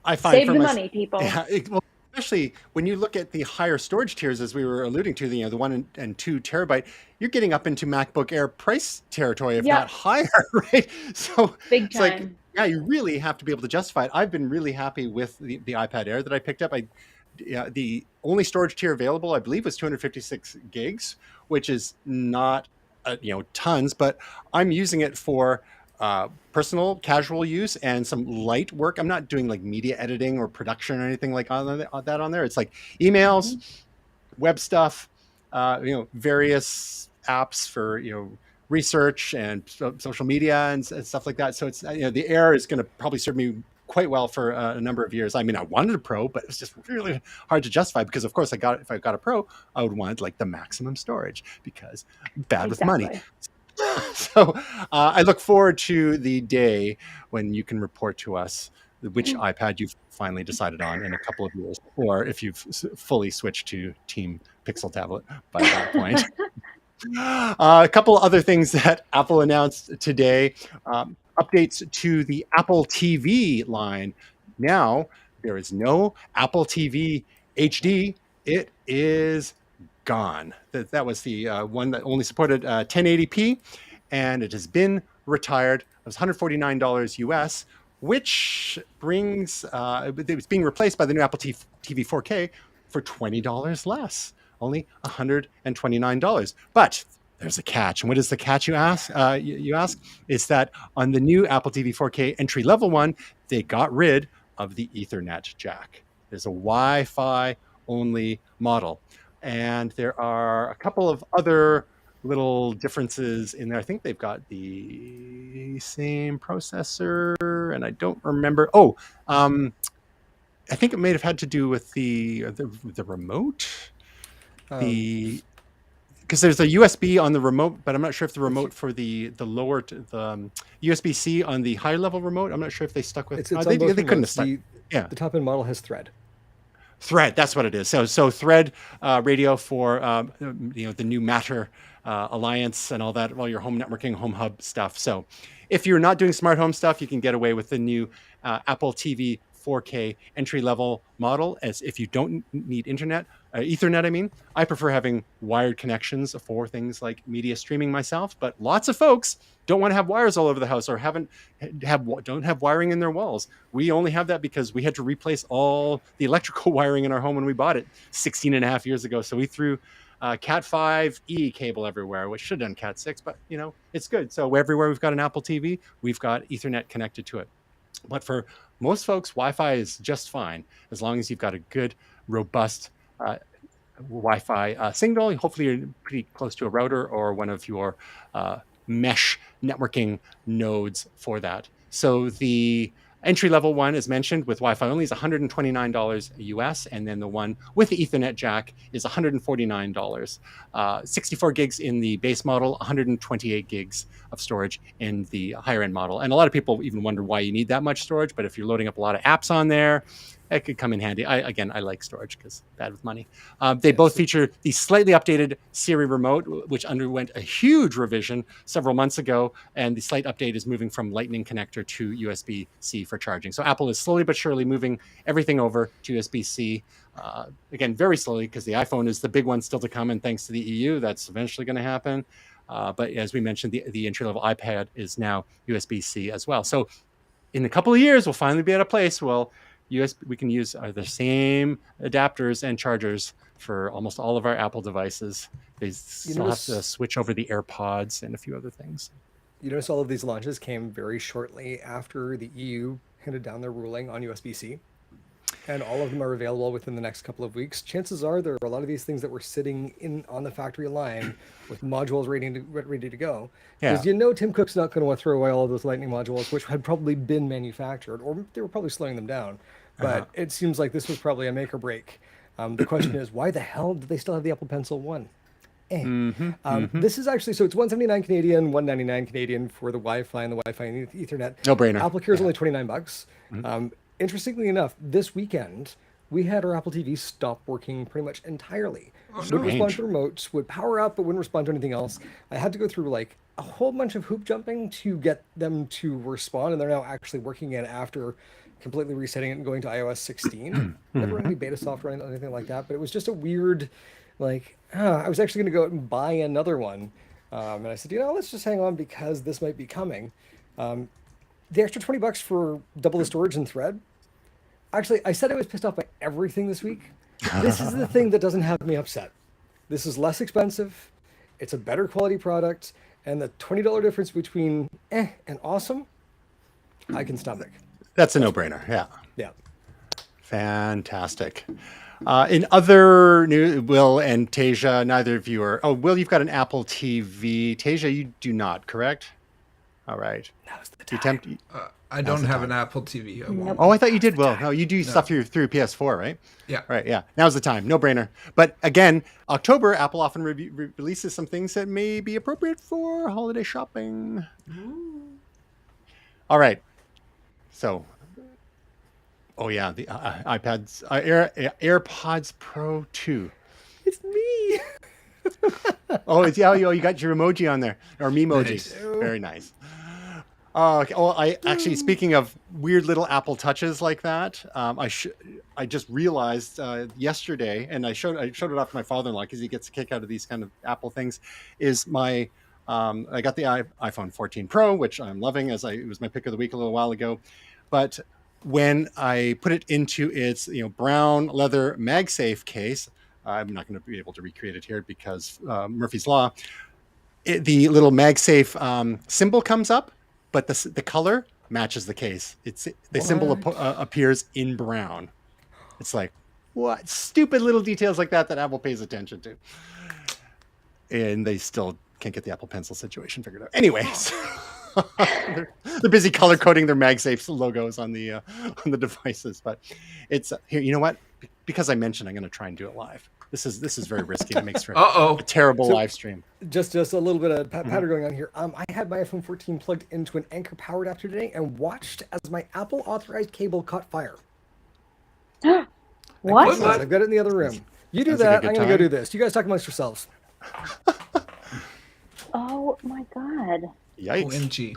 I find Save the money, people. Yeah, especially when you look at the higher storage tiers, as we were alluding to, the 1 and 2 terabyte, you're getting up into MacBook Air price territory, if not higher, right? So big time. It's like, yeah, you really have to be able to justify it. I've been really happy with the iPad Air that I picked up. The only storage tier available, I believe, was 256 gigs, which is not tons, but I'm using it for personal casual use and some light work. I'm not doing like media editing or production or anything like that on there. It's like emails, web stuff, various apps for research and social media and stuff like that. So it's the Air is going to probably serve me quite well for a number of years. I mean, I wanted a Pro, but it's just really hard to justify because, of course, if I got a Pro, I would want like the maximum storage because I'm bad with money. So I look forward to the day when you can report to us which iPad you've finally decided on in a couple of years, or if you've fully switched to Team Pixel Tablet by that point. A couple other things that Apple announced today. Updates to the Apple TV line. Now, there is no Apple TV HD. It is gone. That was the one that only supported 1080p, and it has been retired. It was $149 US, which brings it's being replaced by the new Apple TV 4K for $20 less, only $129. But there's a catch, and what is the catch? You ask. Is that on the new Apple TV 4K entry level one, they got rid of the Ethernet jack. There's a Wi-Fi only model. And there are a couple of other little differences in there. I think they've got the same processor, and I don't remember. I think it may have had to do with the remote. Because there's a USB on the remote, but I'm not sure if the remote for the lower the USB-C on the higher level remote. I'm not sure if they stuck with. They couldn't have stuck. The top end model has Thread. Thread, that's what it is. So Thread radio for the new Matter Alliance and all that, all your home networking, home hub stuff. So if you're not doing smart home stuff, you can get away with the new Apple TV 4K entry level model. As if you don't need Ethernet, I prefer having wired connections for things like media streaming myself. But lots of folks don't want to have wires all over the house or don't have wiring in their walls. We only have that because we had to replace all the electrical wiring in our home when we bought it 16 and a half years ago. So we threw Cat 5e cable everywhere, which should have done Cat 6, but it's good. So everywhere we've got an Apple TV, we've got Ethernet connected to it. But for most folks, Wi-Fi is just fine as long as you've got a good, robust Wi-Fi signal. Hopefully you're pretty close to a router or one of your mesh networking nodes for that. So the entry-level one, as mentioned, with Wi-Fi only is $129 US, and then the one with the Ethernet jack is $149. 64 gigs in the base model, 128 gigs of storage in the higher-end model. And a lot of people even wonder why you need that much storage, but if you're loading up a lot of apps on there, it could come in handy. I like storage because bad with money. They both feature the slightly updated Siri remote, which underwent a huge revision several months ago, and the slight update is moving from Lightning connector to USB-C for charging. So Apple is slowly but surely moving everything over to USB-C. Again, very slowly, because the iPhone is the big one still to come, and thanks to the EU, that's eventually going to happen. But as we mentioned, the entry-level iPad is now USB-C as well. So in a couple of years, we'll finally be at a place where we can use the same adapters and chargers for almost all of our Apple devices. They still have to switch over the AirPods and a few other things. You notice all of these launches came very shortly after the EU handed down their ruling on USB-C. And all of them are available within the next couple of weeks. Chances are there are a lot of these things that were sitting on the factory line with modules ready to go. Because Tim Cook's not going to want to throw away all of those Lightning modules, which had probably been manufactured, or they were probably slowing them down. But it seems like this was probably a make or break. The question is, why the hell do they still have the Apple Pencil 1? This is actually, so it's $179 Canadian, $199 Canadian for the Wi-Fi and the Wi-Fi and Ethernet. No brainer. Apple Care is only $29. Interestingly enough, this weekend, we had our Apple TV stop working pretty much entirely. Wouldn't respond to remotes, would power up, but wouldn't respond to anything else. I had to go through like a whole bunch of hoop jumping to get them to respond, and they're now actually working again after completely resetting it and going to iOS 16. Never run any beta software or anything like that, but it was just a weird, like, I was actually going to go out and buy another one. And I said, let's just hang on because this might be coming. The extra $20 for double the storage and thread. Actually, I said I was pissed off by everything this week. This is the thing that doesn't have me upset. This is less expensive. It's a better quality product. And the $20 difference between and awesome, I can stomach. That's a no-brainer. Yeah. Yeah. Fantastic. In other news, Will and Tasia, neither of you are... Oh, Will, you've got an Apple TV. Tasia, you do not, correct? All right. Now's the time. I don't have an Apple TV. Oh, I thought you did, Will. No, you do stuff through PS4, right? Yeah. Right, yeah. Now's the time. No brainer. But again, October, Apple often releases some things that may be appropriate for holiday shopping. All right. So, the iPads, AirPods Pro 2. It's me. You got your emoji on there, or Memoji. Nice. Very nice. Okay. Oh, I actually, speaking of weird little Apple touches like that, I just realized yesterday, and I showed it off to my father-in-law because he gets a kick out of these kind of Apple things. Is my I got the iPhone 14 Pro, which I'm loving, it was my pick of the week a little while ago, but when I put it into its brown leather MagSafe case, I'm not going to be able to recreate it here because Murphy's Law. The little MagSafe symbol comes up, but the color matches the case. The symbol appears in brown. It's like, what? Stupid little details like that Apple pays attention to. And they still can't get the Apple Pencil situation figured out. Anyways, they're busy color coding their MagSafe logos on the devices. But it's here. You know what? Because I mentioned I'm going to try and do it live. This is very risky. It makes for a terrible live stream. Just a little bit of patter going on here. I had my iPhone 14 plugged into an Anchor power adapter today and watched as my Apple authorized cable caught fire. What? I've got it in the other room. You do that. I'm going to go do this. You guys talk amongst yourselves. Oh my God. Yikes. OMG.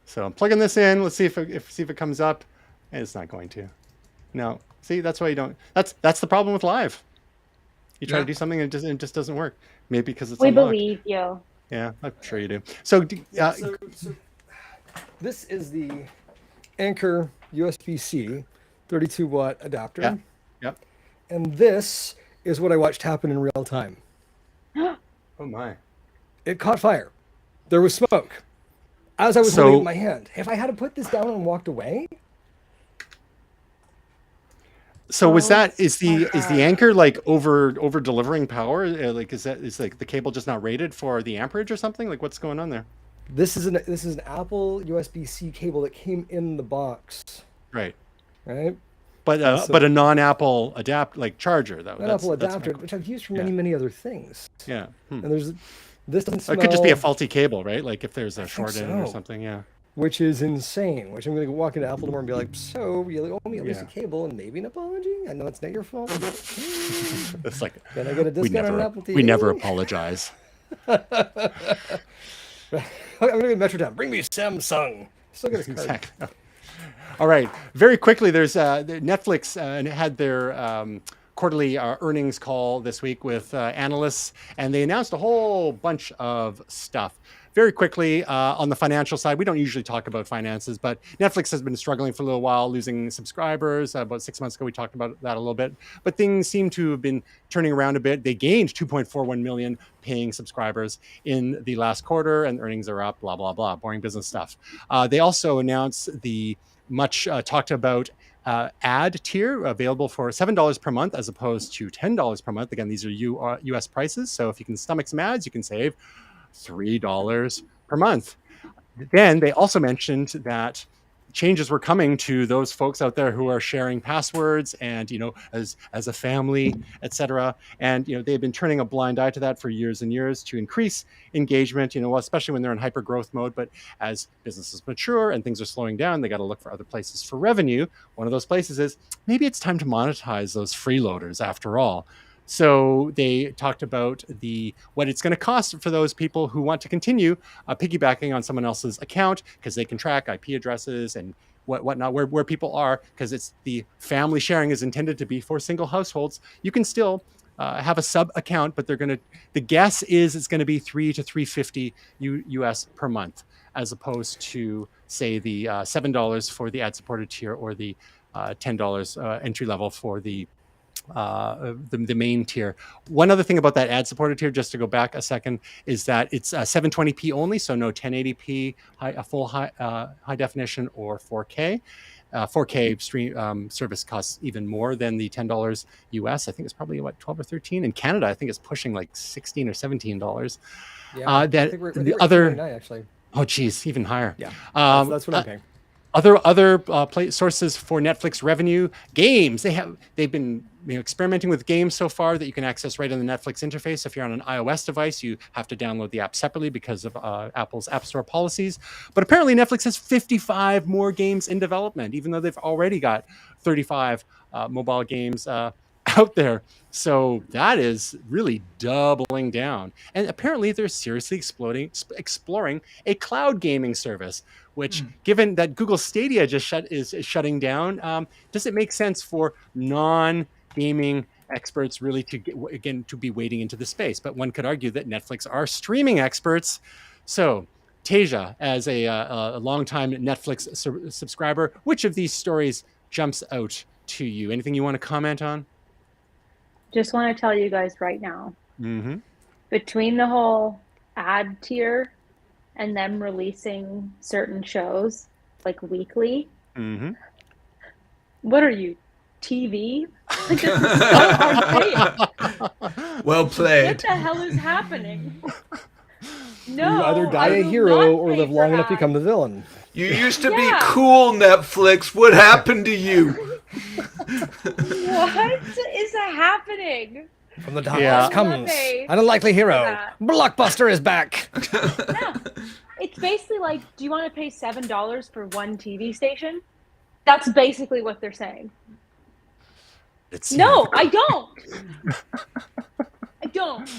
So I'm plugging this in. Let's see if it comes up. And it's not going to. No. See, that's why you don't. That's the problem with live. You try to do something and it just doesn't work. Maybe because it's unlocked. Believe you. Yeah, I'm sure you do. So this is the Anchor USB-C 32-watt adapter. Yeah. Yep. And this is what I watched happen in real time. Oh my. It caught fire. There was smoke. As I was holding it in my hand. If I had to put this down and walked away... So is the Anchor like over delivering power? Like is like the cable just not rated for the amperage or something? Like what's going on there? This is an Apple USB-C cable that came in the box. Right. But a non-Apple charger though. Apple adapter, which I've used for many other things. Yeah. And this doesn't smell... It could just be a faulty cable, right? Like if there's a short in or something. Yeah. which is insane. Which I'm going to walk into Apple tomorrow and be like, so you owe me at least a cable and maybe an apology? I know it's not your fault. It's like, Can I get a discount on Apple TV? we never apologize. I'm going to go to Metrotown. Bring me Samsung. Still get his card. Exactly. All right. Very quickly, there's Netflix had their quarterly earnings call this week with analysts, and they announced a whole bunch of stuff. Very quickly, on the financial side, we don't usually talk about finances, but Netflix has been struggling for a little while, losing subscribers. About 6 months ago, we talked about that a little bit, but things seem to have been turning around a bit. They gained 2.41 million paying subscribers in the last quarter, and earnings are up, blah, blah, blah, boring business stuff. They also announced the much talked about ad tier available for $7 per month as opposed to $10 per month. Again, these are US prices. So if you can stomach some ads, you can save $3 per month. Then they also mentioned that changes were coming to those folks out there who are sharing passwords and, as a family, etc. And, they've been turning a blind eye to that for years and years to increase engagement, especially when they're in hyper growth mode. But as businesses mature and things are slowing down, they got to look for other places for revenue. One of those places is maybe it's time to monetize those freeloaders after all. So they talked about what it's going to cost for those people who want to continue piggybacking on someone else's account, because they can track IP addresses and whatnot, where people are, because it's the family sharing is intended to be for single households. You can still have a sub account, but the guess is it's going to be $3 to $3.50 US per month, as opposed to say the $7 for the ad supported tier or the $10 entry level for the main tier. One other thing about that ad supported tier, just to go back a second, is that it's 720p only, so no 1080p full high definition or 4K. 4K stream service costs even more than the $10 US. I think it's probably what, 12 or 13. In Canada, I think it's pushing like $16 or $17. Yeah, I think we're the other 29, actually. Oh geez, even higher. Yeah, that's what I'm paying. Other sources for Netflix revenue, games. They've been experimenting with games so far that you can access right on the Netflix interface. If you're on an iOS device, you have to download the app separately because of Apple's App Store policies. But apparently Netflix has 55 more games in development, even though they've already got 35 mobile games out there. So that is really doubling down. And apparently they're seriously exploring a cloud gaming service, which, given that Google Stadia is shutting down, does it make sense for non-gaming experts really to be wading into the space? But one could argue that Netflix are streaming experts. So Tasia, as a longtime Netflix subscriber, which of these stories jumps out to you? Anything you want to comment on? Just want to tell you guys right now, between the whole ad tier and them releasing certain shows like weekly, what are you, TV? Like, this is so archaic. Well played. What the hell is happening? No, you either die a hero or live long enough to become the villain. You used to be cool, Netflix. What happened to you? What is happening? From the darkness comes an unlikely hero. Blockbuster is back. Yeah. It's basically like, do you want to pay $7 for one TV station? That's basically what they're saying. No, I don't. I don't.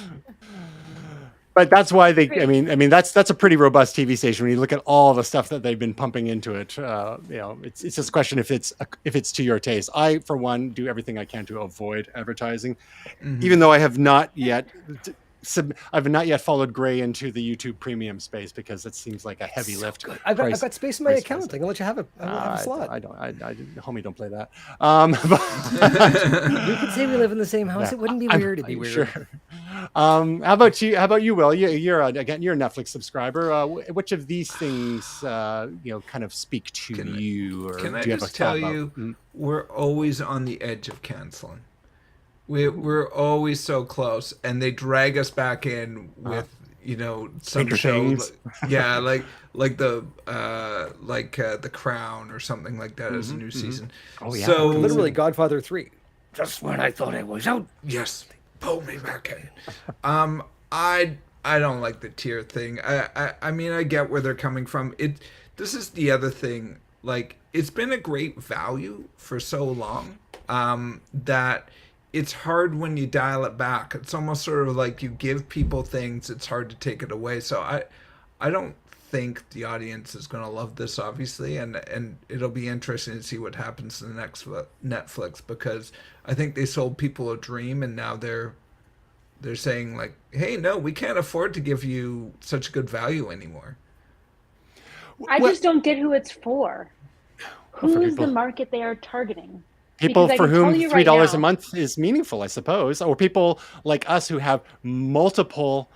But that's why that's a pretty robust TV station when you look at all the stuff that they've been pumping into it. It's just a question if it's to your taste. I, for one, do everything I can to avoid advertising, even though I have not yet. I've not yet followed Gray into the YouTube Premium space because it seems like a heavy lift. I've got space in my account. I can let you have a slot. I don't. Homie, don't play that. We could say we live in the same house. It wouldn't be weird. It'd be weird. Sure. How about you, Will? You're a Netflix subscriber. Which of these things, kind of speak to you? Or can I do you just tell you, we're always on the edge of canceling. We're always so close, and they drag us back in with some show, like the Crown or something like that as a new season. Oh yeah, so literally Godfather 3. Just when I thought it was out. Yes, pull me back in. I don't like the tier thing. I mean, I get where they're coming from. this is the other thing. Like, it's been a great value for so long that it's hard when you dial it back. It's almost sort of like you give people things, it's hard to take it away. So I don't think the audience is going to love this, obviously, and it'll be interesting to see what happens to the next Netflix, because I think they sold people a dream, and now they're saying like, hey, no, we can't afford to give you such good value anymore. I just don't get who it's for. Who's the market they are targeting? People for whom $3 a month is meaningful, I suppose, or people like us who have multiple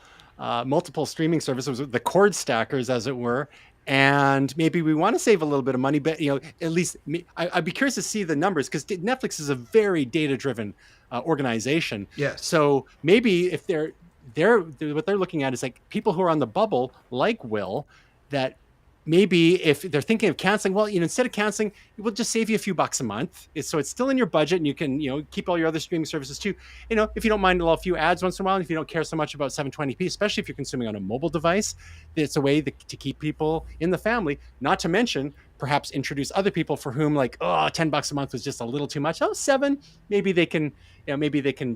streaming services, the cord stackers, as it were, and maybe we want to save a little bit of money, but at least I'd be curious to see the numbers, because Netflix is a very data-driven organization. Yes. So maybe if they're what they're looking at is like people who are on the bubble, like Will, that maybe if they're thinking of canceling, well, instead of canceling, we'll just save you a few bucks a month. So it's still in your budget, and you can, keep all your other streaming services too. If you don't mind a few ads once in a while, and if you don't care so much about 720p, especially if you're consuming on a mobile device, it's a way to keep people in the family. Not to mention, perhaps introduce other people for whom $10 a month was just a little too much. $7, maybe they can,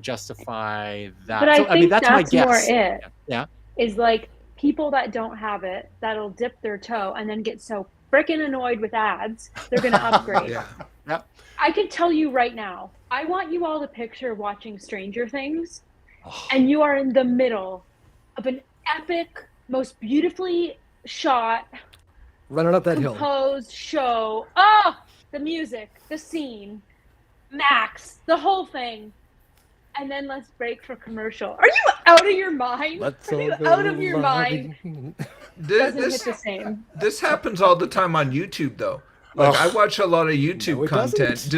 justify that. But I think that's my guess. More it. Yeah. Is like, people that don't have it, that'll dip their toe and then get so freaking annoyed with ads, they're going to upgrade. Yeah. Yep. I can tell you right now, I want you all to picture watching Stranger Things, and you are in the middle of an epic, most beautifully shot, running up that hill, composed show. Oh, the music, the scene, Max, the whole thing. And then let's break for commercial. Are you out of your mind? Are you out of your mind? Doesn't hit the same. This happens all the time on YouTube, though. Like, I watch a lot of YouTube content.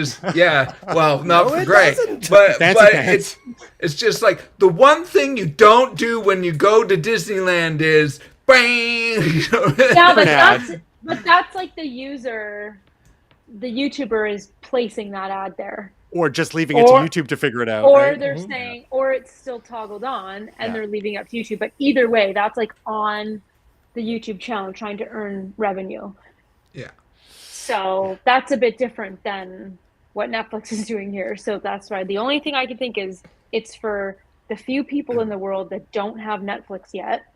Well, not for great, but it's just like the one thing you don't do when you go to Disneyland is bang. Yeah, but that's like the YouTuber is placing that ad there. Or just leaving it to YouTube to figure it out. Or right? they're saying, or it's still toggled on and they're leaving it up to YouTube. But either way, that's like on the YouTube channel trying to earn revenue. Yeah. So that's a bit different than what Netflix is doing here. So that's why the only thing I can think is it's for the few people in the world that don't have Netflix yet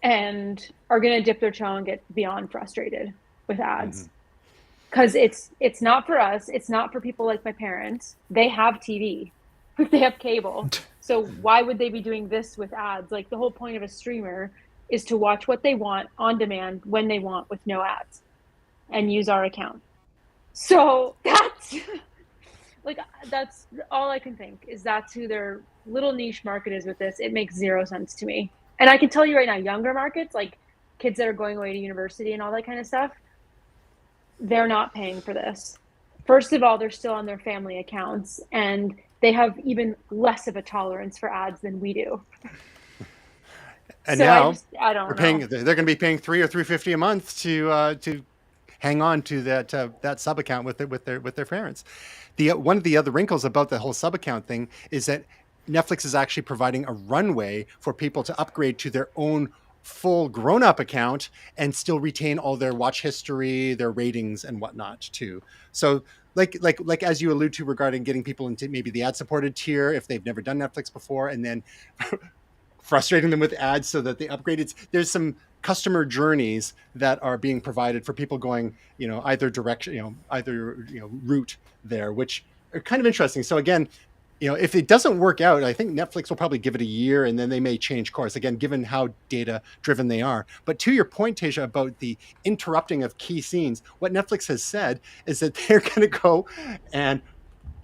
and are going to dip their toe and get beyond frustrated with ads. Because it's not for us. It's not for people like my parents. They have TV. They have cable. So why would they be doing this with ads? Like, the whole point of a streamer is to watch what they want on demand when they want with no ads and use our account. So that's all I can think is that's who their little niche market is with this. It makes zero sense to me. And I can tell you right now, younger markets, like kids that are going away to university and all that kind of stuff, they're not paying for this. First of all, they're still on their family accounts, and they have even less of a tolerance for ads than we do. And so now I don't know. They're going to be paying $3 or $3.50 a month to hang on to that sub account with their parents. One of the other wrinkles about the whole sub account thing is that Netflix is actually providing a runway for people to upgrade to their own full grown-up account and still retain all their watch history, their ratings and whatnot too. So like as you allude to regarding getting people into maybe the ad-supported tier if they've never done Netflix before, and then frustrating them with ads so that they upgrade. There's some customer journeys that are being provided for people going, either direction, route there, which are kind of interesting. So again, if it doesn't work out, I think Netflix will probably give it a year and then they may change course, again, given how data driven they are. But to your point, Tasia, about the interrupting of key scenes, what Netflix has said is that they're going to go and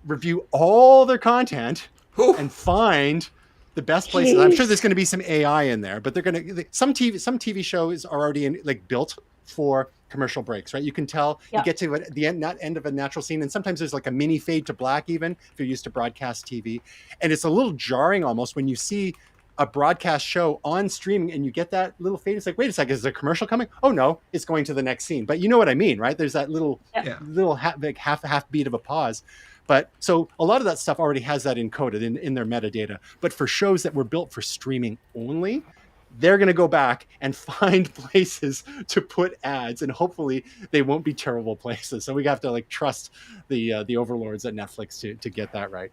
review all their content and find the best places. I'm sure there's going to be some AI in there, but they're going to, some TV shows are already built for commercial breaks, right? You can tell you get to the end of a natural scene, and sometimes there's like a mini fade to black, even if you're used to broadcast TV. And it's a little jarring almost when you see a broadcast show on streaming and you get that little fade. It's like, wait a second, is there a commercial coming? Oh no, it's going to the next scene. But you know what I mean, right? There's that little half beat of a pause. But so a lot of that stuff already has that encoded in their metadata. But for shows that were built for streaming only, they're going to go back and find places to put ads, and hopefully they won't be terrible places. So we have to like trust the overlords at Netflix to get that right.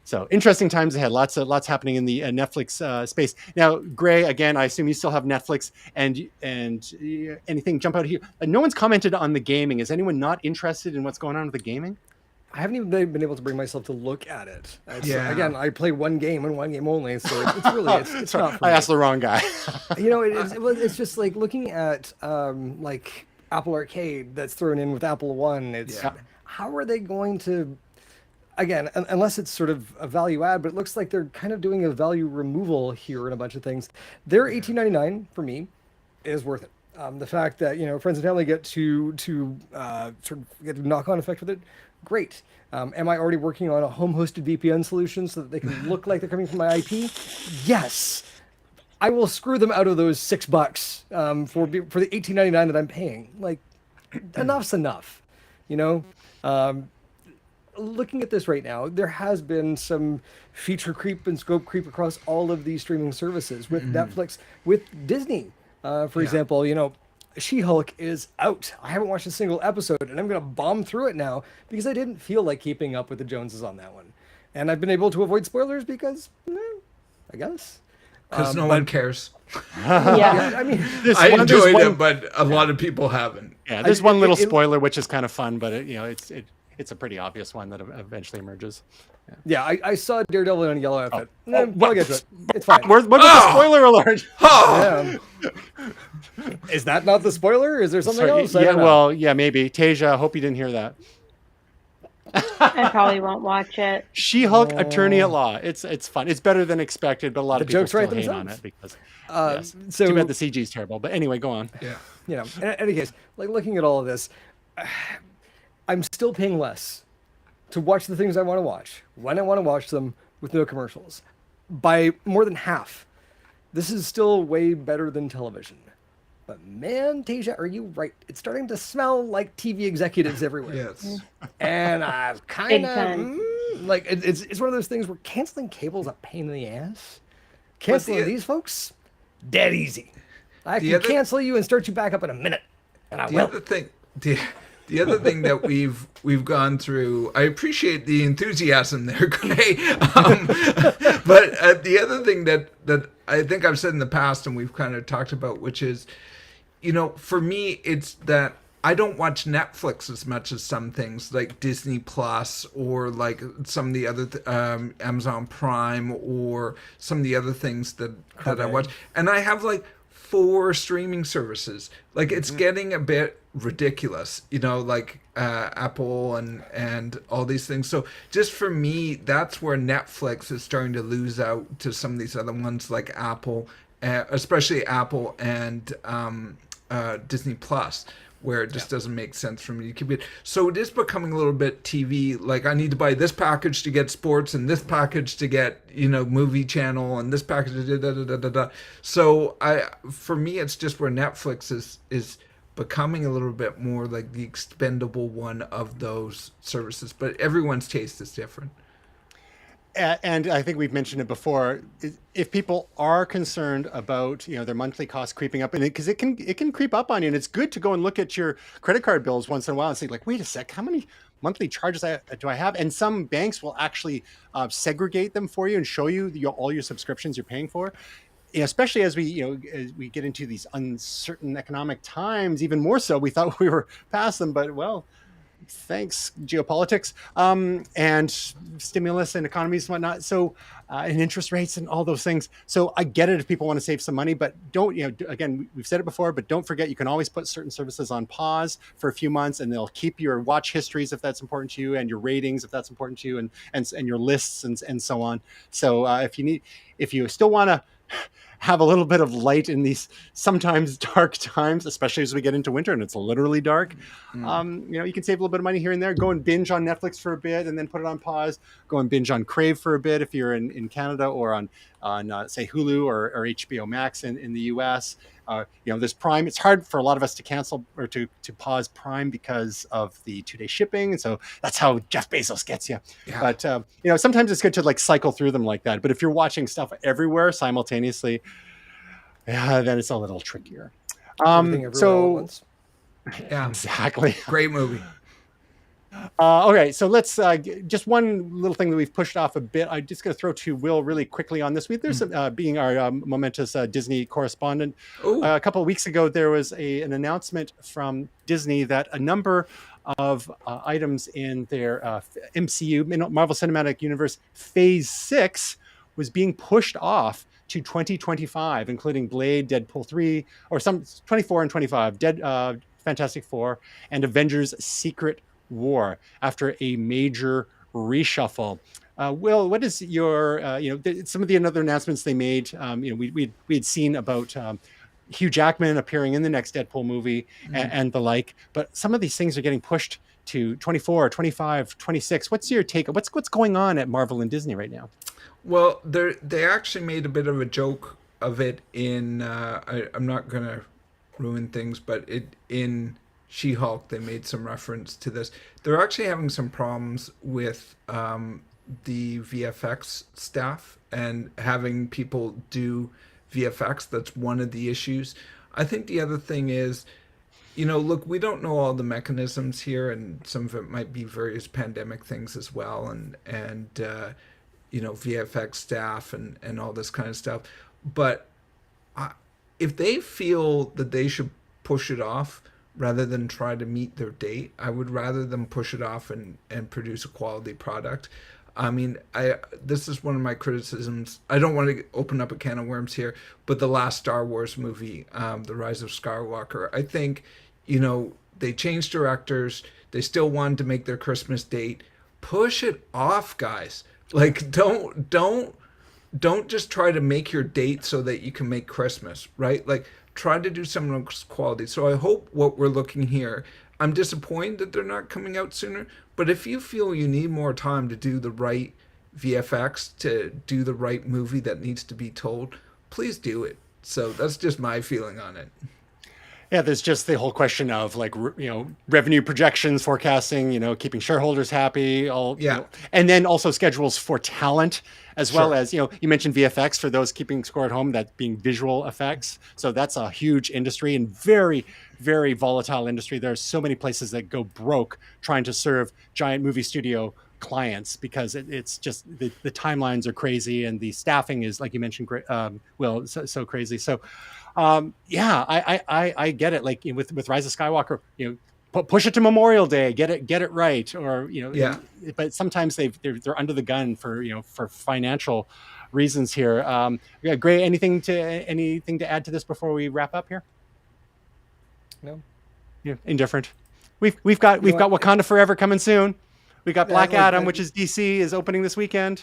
So interesting times ahead. Lots happening in the Netflix space. Now, Gray, again, I assume you still have Netflix, and anything jump out here? No one's commented on the gaming. Is anyone not interested in what's going on with the gaming? I haven't even been able to bring myself to look at it. Again, I play one game and one game only, so it's really it's not for me. I asked the wrong guy. It's just like looking at like Apple Arcade that's thrown in with Apple One. How are they going to? Again, unless it's sort of a value add, but it looks like they're kind of doing a value removal here in a bunch of things. Their $18.99 for me is worth it. The fact that friends and family get to sort of get a knock-on effect with it, great. Am I already working on a home-hosted VPN solution so that they can look like they're coming from my IP? Yes. I will screw them out of those $6 for the $18.99 that I'm paying. Like, enough's enough, Looking at this right now, there has been some feature creep and scope creep across all of these streaming services with Netflix, with Disney. For example, She-Hulk is out. I haven't watched a single episode, and I'm going to bomb through it now because I didn't feel like keeping up with the Joneses on that one. And I've been able to avoid spoilers because, I guess. Because no one cares. Yeah. I mean, I enjoyed it, but a lot of people haven't. Yeah, there's one little spoiler which is kind of fun, but it's a pretty obvious one that eventually emerges. Yeah, I saw Daredevil in a yellow outfit. I'll get to it. It's fine. What's the spoiler alert? Is that not the spoiler? Is there something else? Maybe. Tasia, I hope you didn't hear that. I probably won't watch it. She-Hulk Attorney at Law. It's fun. It's better than expected, but a lot of people still hate on it because so too bad the CG is terrible. But anyway, go on. Yeah. In any case, like looking at all of this, I'm still paying less to watch the things I want to watch when I want to watch them with no commercials by more than half. This is still way better than television. But man, Tasia, are you right? It's starting to smell like TV executives everywhere. Yes. And I've kind of like it's one of those things where canceling cable is a pain in the ass. Canceling these folks, dead easy. I can cancel you and start you back up in a minute, and I will. The other thing that we've gone through, I appreciate the enthusiasm there, Gray. But the other thing that I think I've said in the past, and we've kind of talked about, which is, for me, it's that I don't watch Netflix as much as some things like Disney Plus or like some of the other Amazon Prime or some of the other things that I watch. And I have like 4 streaming services. Like it's getting a bit ridiculous, like Apple and all these things. So just for me, that's where Netflix is starting to lose out to some of these other ones like Apple, especially Apple and Disney Plus, where it just doesn't make sense for me to keep it. So it is becoming a little bit TV. Like I need to buy this package to get sports and this package to get, movie channel and this package. So for me, it's just where Netflix is becoming a little bit more like the expendable one of those services. But everyone's taste is different. And I think we've mentioned it before. If people are concerned about their monthly costs creeping up, and because it can creep up on you, and it's good to go and look at your credit card bills once in a while and say, like, wait a sec, how many monthly charges do I have? And some banks will actually segregate them for you and show you all your subscriptions you're paying for. Especially as we get into these uncertain economic times, even more so. We thought we were past them, but thanks geopolitics and stimulus and economies and whatnot. So and interest rates and all those things. So I get it if people want to save some money, but don't, again, we've said it before, but don't forget, you can always put certain services on pause for a few months and they'll keep your watch histories if that's important to you, and your ratings if that's important to you, and your lists and so on. So if you still want to have a little bit of light in these sometimes dark times, especially as we get into winter and it's literally dark. You can save a little bit of money here and there. Go and binge on Netflix for a bit and then put it on pause. Go and binge on Crave for a bit if you're in Canada, or on say Hulu or HBO Max in the US. There's Prime. It's hard for a lot of us to cancel or to pause Prime because of the 2-day shipping, and so that's how Jeff Bezos gets you. Yeah. But sometimes it's good to like cycle through them like that. But if you're watching stuff everywhere simultaneously, then it's a little trickier. Everything everywhere all at once. Yeah, Exactly. great movie. Okay, so let's just one little thing that we've pushed off a bit. I'm just going to throw to Will really quickly on this. There's being our momentous Disney correspondent. A couple of weeks ago, there was an announcement from Disney that a number of items in their MCU, Marvel Cinematic Universe Phase 6, was being pushed off to 2025, including Blade, Deadpool 3, or some 24 and 25, Fantastic Four, and Avengers Secret War after a major reshuffle. Will, what is your, some of the other announcements they made? We'd seen about Hugh Jackman appearing in the next Deadpool movie and the like, but some of these things are getting pushed to 24, 25, 26. What's your take? What's going on at Marvel and Disney right now? Well, they actually made a bit of a joke of it in, I'm not going to ruin things, but in She-Hulk, they made some reference to this. They're actually having some problems with the VFX staff and having people do VFX. That's one of the issues. I think the other thing is, look, we don't know all the mechanisms here, and some of it might be various pandemic things as well, and VFX staff and all this kind of stuff. But if they feel that they should push it off rather than try to meet their date, I would rather them push it off and produce a quality product. I mean, this is one of my criticisms. I don't want to open up a can of worms here, but the last Star Wars movie, The Rise of Skywalker, I think, they changed directors. They still wanted to make their Christmas date. Push it off, guys. Like, don't just try to make your date so that you can make Christmas, right? Like, try to do some quality. So I hope what we're looking here, I'm disappointed that they're not coming out sooner, but if you feel you need more time to do the right VFX, to do the right movie that needs to be told, please do it. So that's just my feeling on it. Yeah, there's just the whole question of revenue projections, forecasting, keeping shareholders happy, and then also schedules for talent, as well as, you mentioned VFX for those keeping score at home, that being visual effects. So that's a huge industry and very, very volatile industry. There are so many places that go broke trying to serve giant movie studio clients because it's just the timelines are crazy and the staffing is, like you mentioned, so crazy. So I get it. Like with Rise of Skywalker, push it to Memorial Day, get it right, or But sometimes they're under the gun for financial reasons here. Gray, anything to add to this before we wrap up here? No. Yeah, indifferent. We've got Wakanda Forever coming soon. We got Black Adam, which is DC, is opening this weekend.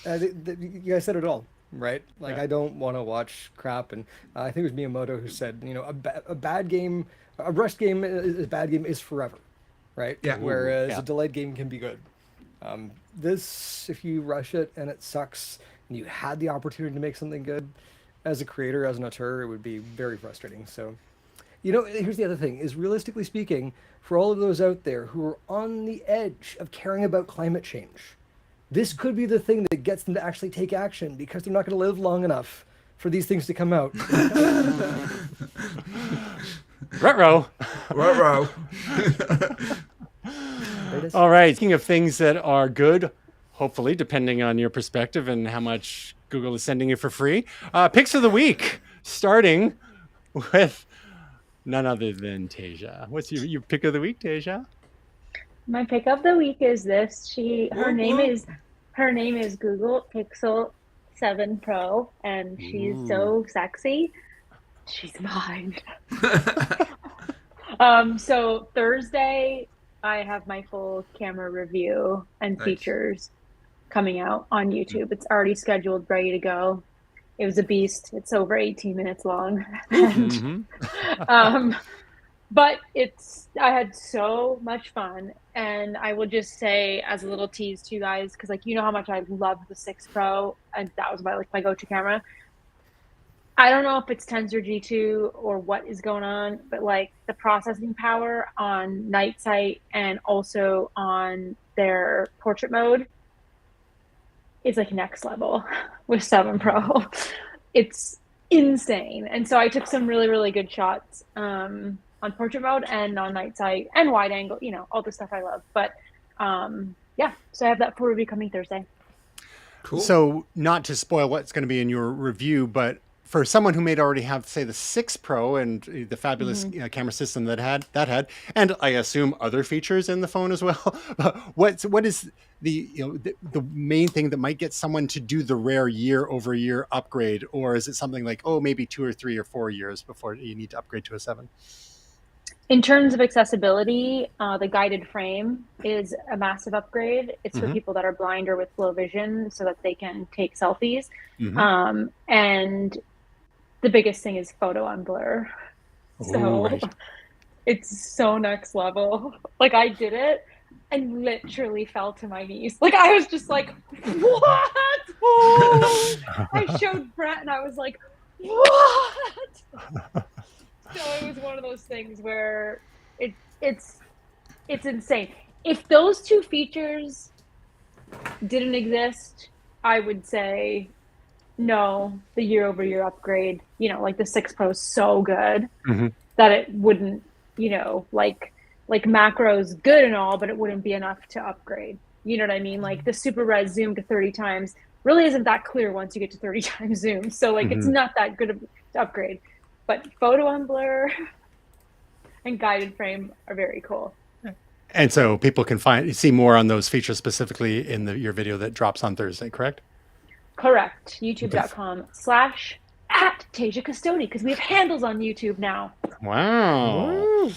You guys said it all. Right? Like, I don't want to watch crap. And I think it was Miyamoto who said, a bad game, a rushed game, a bad game is forever. Right? Yeah. Whereas a delayed game can be good. This, if you rush it and it sucks and you had the opportunity to make something good, as a creator, as an auteur, it would be very frustrating. So, here's the other thing, is realistically speaking, for all of those out there who are on the edge of caring about climate change, this could be the thing that gets them to actually take action, because they're not going to live long enough for these things to come out. Ruh-roh. Ruh-roh. All right. Speaking of things that are good, hopefully, depending on your perspective and how much Google is sending you for free, picks of the week, starting with none other than Tasia. What's your pick of the week, Tasia? My pick of the week is this. Her name is Google Pixel 7 Pro, and she's so sexy. She's mine. So Thursday, I have my full camera review and features coming out on YouTube. It's already scheduled, ready to go. It was a beast. It's over 18 minutes long. And, but I had so much fun. And I will just say, as a little tease to you guys, because how much I loved the 6 Pro, and that was my go-to camera. I don't know if it's Tensor G2 or what is going on, but the processing power on night sight and also on their portrait mode is next level with 7 Pro. It's insane. And so I took some really, really good shots on portrait mode and on night sight and wide angle, you know, all the stuff I love. But yeah, so I have that for review coming Thursday. Cool. So not to spoil what's going to be in your review, but for someone who may already have, say, the 6 Pro and the fabulous camera system that had, and I assume other features in the phone as well, what is the main thing that might get someone to do the rare year-over-year upgrade, or is it something like, oh, maybe 2 or 3 or 4 years before you need to upgrade to a 7? In terms of accessibility, the guided frame is a massive upgrade. It's for people that are blind or with low vision so that they can take selfies. And the biggest thing is photo on blur. So it's so next level. Like I did it and literally fell to my knees. Like I was just like, what? Oh! I showed Brett and I was like, what? So it was one of those things where it's insane. If those 2 features didn't exist, I would say no, the year-over-year upgrade, you know, like the 6 Pro is so good that it wouldn't, you know, like macro's good and all, but it wouldn't be enough to upgrade. You know what I mean? Like the super res zoom to 30 times really isn't that clear once you get to 30 times zoom. So like it's not that good of to upgrade. But photo on blur and guided frame are very cool. And so people can see more on those features specifically in your video that drops on Thursday, correct? Correct. YouTube.com/@Tasia Custodi, because we have handles on YouTube now. Wow.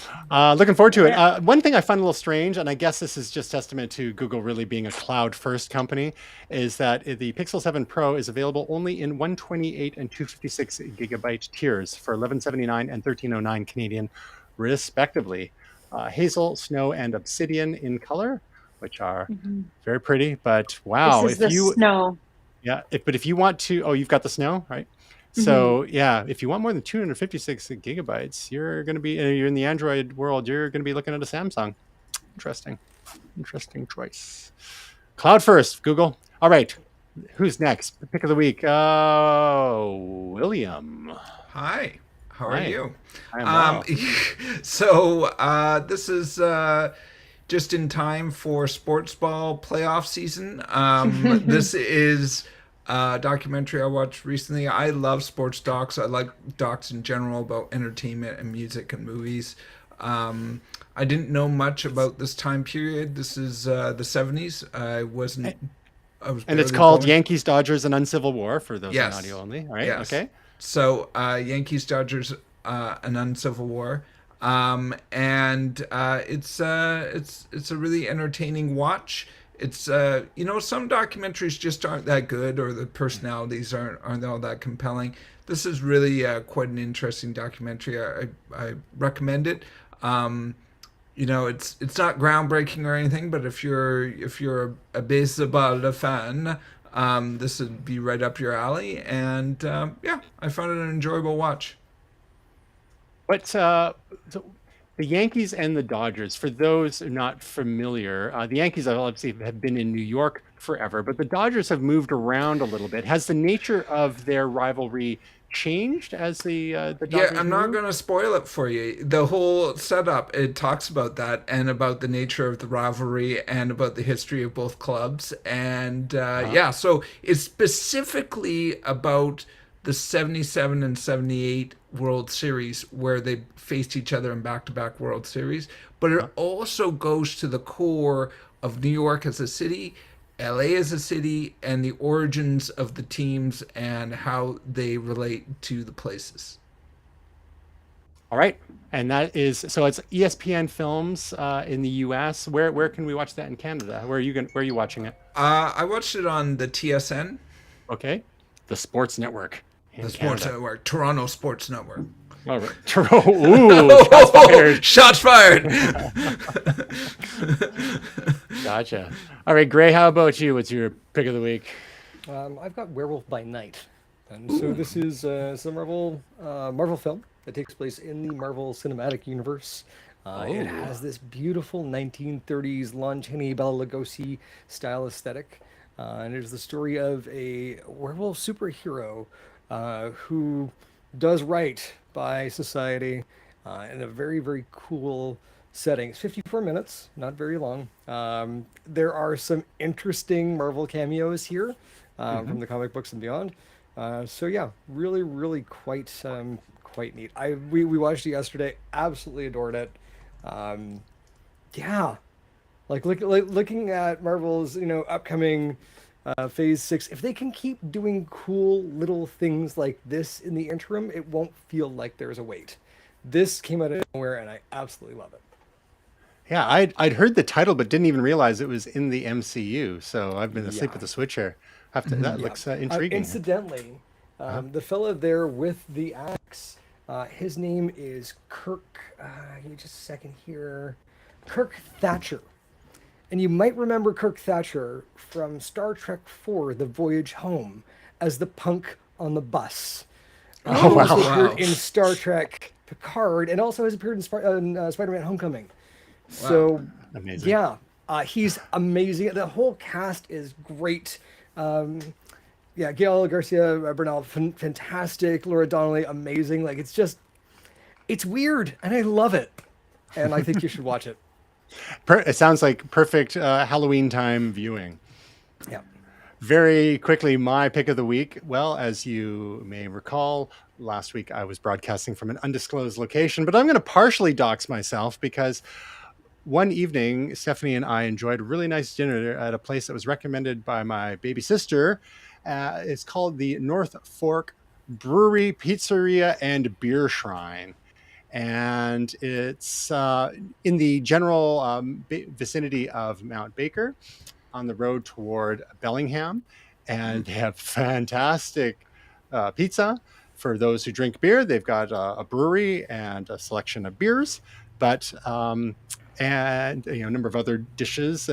Looking forward to it. One thing I find a little strange, and I guess this is just testament to Google really being a cloud-first company, is that the Pixel 7 Pro is available only in 128 and 256 gigabyte tiers for $11.79 and $13.09 Canadian, respectively. Hazel, Snow, and Obsidian in color, which are very pretty. But wow, this is the snow. Yeah, but if you want to, you've got the snow, right? So yeah, if you want more than 256 gigabytes, you're in the Android world. You're going to be looking at a Samsung. Interesting choice. Cloud first, Google. All right, who's next? The pick of the week. William. Hi. How are you? Well. So this is just in time for sports ball playoff season. This is a documentary I watched recently. I love sports docs. I like docs in general about entertainment and music and movies. I didn't know much about this time period. This is the 70s. And it's called Yankees, Dodgers, and Uncivil War for those in audio only. All right. Yes. Okay. So Yankees, Dodgers, and Uncivil War. And it's a really entertaining watch. It's some documentaries just aren't that good, or the personalities aren't all that compelling. This is really quite an interesting documentary. I recommend it. It's not groundbreaking or anything, but if you're a baseball fan, this would be right up your alley. And I found it an enjoyable watch. But so the Yankees and the Dodgers, for those who are not familiar, the Yankees obviously have been in New York forever, but the Dodgers have moved around a little bit. Has the nature of their rivalry changed as the Dodgers I'm not going to spoil it for you. The whole setup, it talks about that and about the nature of the rivalry and about the history of both clubs. And so it's specifically about the 77 and 78 World Series where they faced each other in back-to-back World Series. But it also goes to the core of New York as a city, LA as a city, and the origins of the teams and how they relate to the places. All right. And that is, so it's ESPN Films in the US. Where can we watch that in Canada? Where are you watching it? I watched it on the TSN. Okay. The Sports Network. The Sports Network. Toronto Sports Network. All right. Ooh, shots fired. Shots fired. Gotcha. All right, Gray, how about you? What's your pick of the week? I've got Werewolf by Night. And so this is a Marvel film that takes place in the Marvel Cinematic Universe. It has this beautiful 1930s Lon Chaney, Bela Lugosi style aesthetic. And it is the story of a werewolf superhero who does right by society in a very, very cool setting. It's 54 minutes, not very long. There are some interesting Marvel cameos here from the comic books and beyond. So yeah, really, really quite neat. We watched it yesterday, absolutely adored it. Yeah, like looking at Marvel's upcoming Phase 6. If they can keep doing cool little things like this in the interim, it won't feel like there's a wait. This came out of nowhere, and I absolutely love it. Yeah, I'd heard the title, but didn't even realize it was in the MCU. So I've been asleep Yeah. with the switch here. That looks intriguing. Incidentally, the fella there with the axe, his name is Kirk. Give me just a second here. Kirk Thatcher. And you might remember Kirk Thatcher from Star Trek IV, The Voyage Home, as the punk on the bus. Oh, wow. He appeared in Star Trek Picard, and also has appeared in Spider-Man Homecoming. So, Amazing. yeah, he's amazing. The whole cast is great. Yeah, Gail Garcia Bernal, fantastic. Laura Donnelly, amazing. Like, it's weird, and I love it. And I think you should watch it. It sounds like perfect Halloween time viewing. Yeah. Very quickly, my pick of the week. Well, as you may recall, last week I was broadcasting from an undisclosed location, but I'm going to partially dox myself because one evening, Stephanie and I enjoyed a really nice dinner at a place that was recommended by my baby sister. It's called the North Fork Brewery, Pizzeria, and Beer Shrine. And it's in the general vicinity of Mount Baker on the road toward Bellingham. And they have fantastic pizza for those who drink beer. They've got a brewery and a selection of beers, but and a number of other dishes,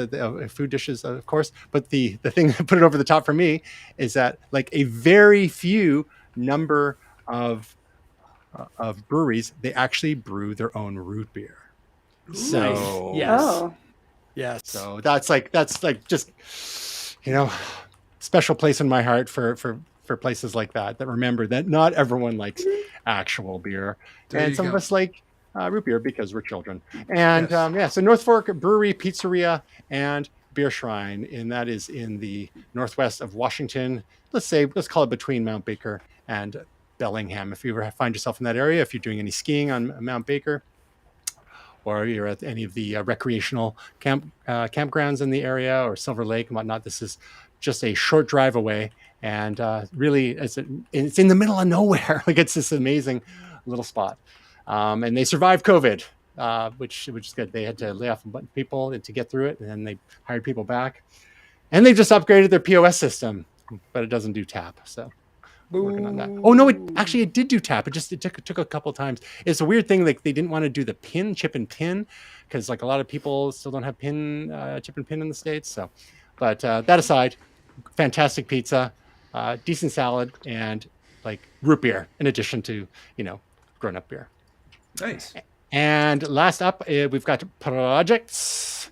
food dishes, of course. But the thing that put it over the top for me is that like a very few number of breweries, they actually brew their own root beer. So Yes. Oh. Yes. so that's like just special place in my heart for places like that remember that not everyone likes actual beer, There and you some go. of us like root beer because we're children. And Yes. so North Fork Brewery, Pizzeria, and Beer Shrine, and that is in the northwest of Washington. Let's call it between Mount Baker and Bellingham. If you ever find yourself in that area, if you're doing any skiing on Mount Baker, or you're at any of the recreational campgrounds in the area, or Silver Lake and whatnot, this is just a short drive away. And really, it's in the middle of nowhere. Like, it's this amazing little spot. And they survived COVID, which is good. They had to lay off a bunch of people to get through it, and then they hired people back. And they just upgraded their POS system, but it doesn't do tap. So working on that. Oh no, it did do tap. It took a couple times. It's a weird thing. Like, they didn't want to do the chip and pin, because like a lot of people still don't have chip and pin in the States. So, but that aside, fantastic pizza, decent salad, and like root beer in addition to grown up beer. Nice. And last up, we've got projects.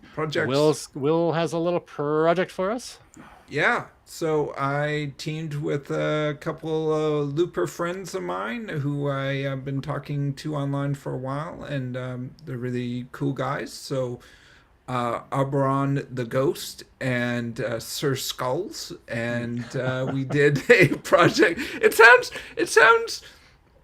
Will has a little project for us. Yeah. So I teamed with a couple of Looper friends of mine who I have been talking to online for a while, and they're really cool guys. So Oberon the Ghost and Sir Skulls, and we did a project. It sounds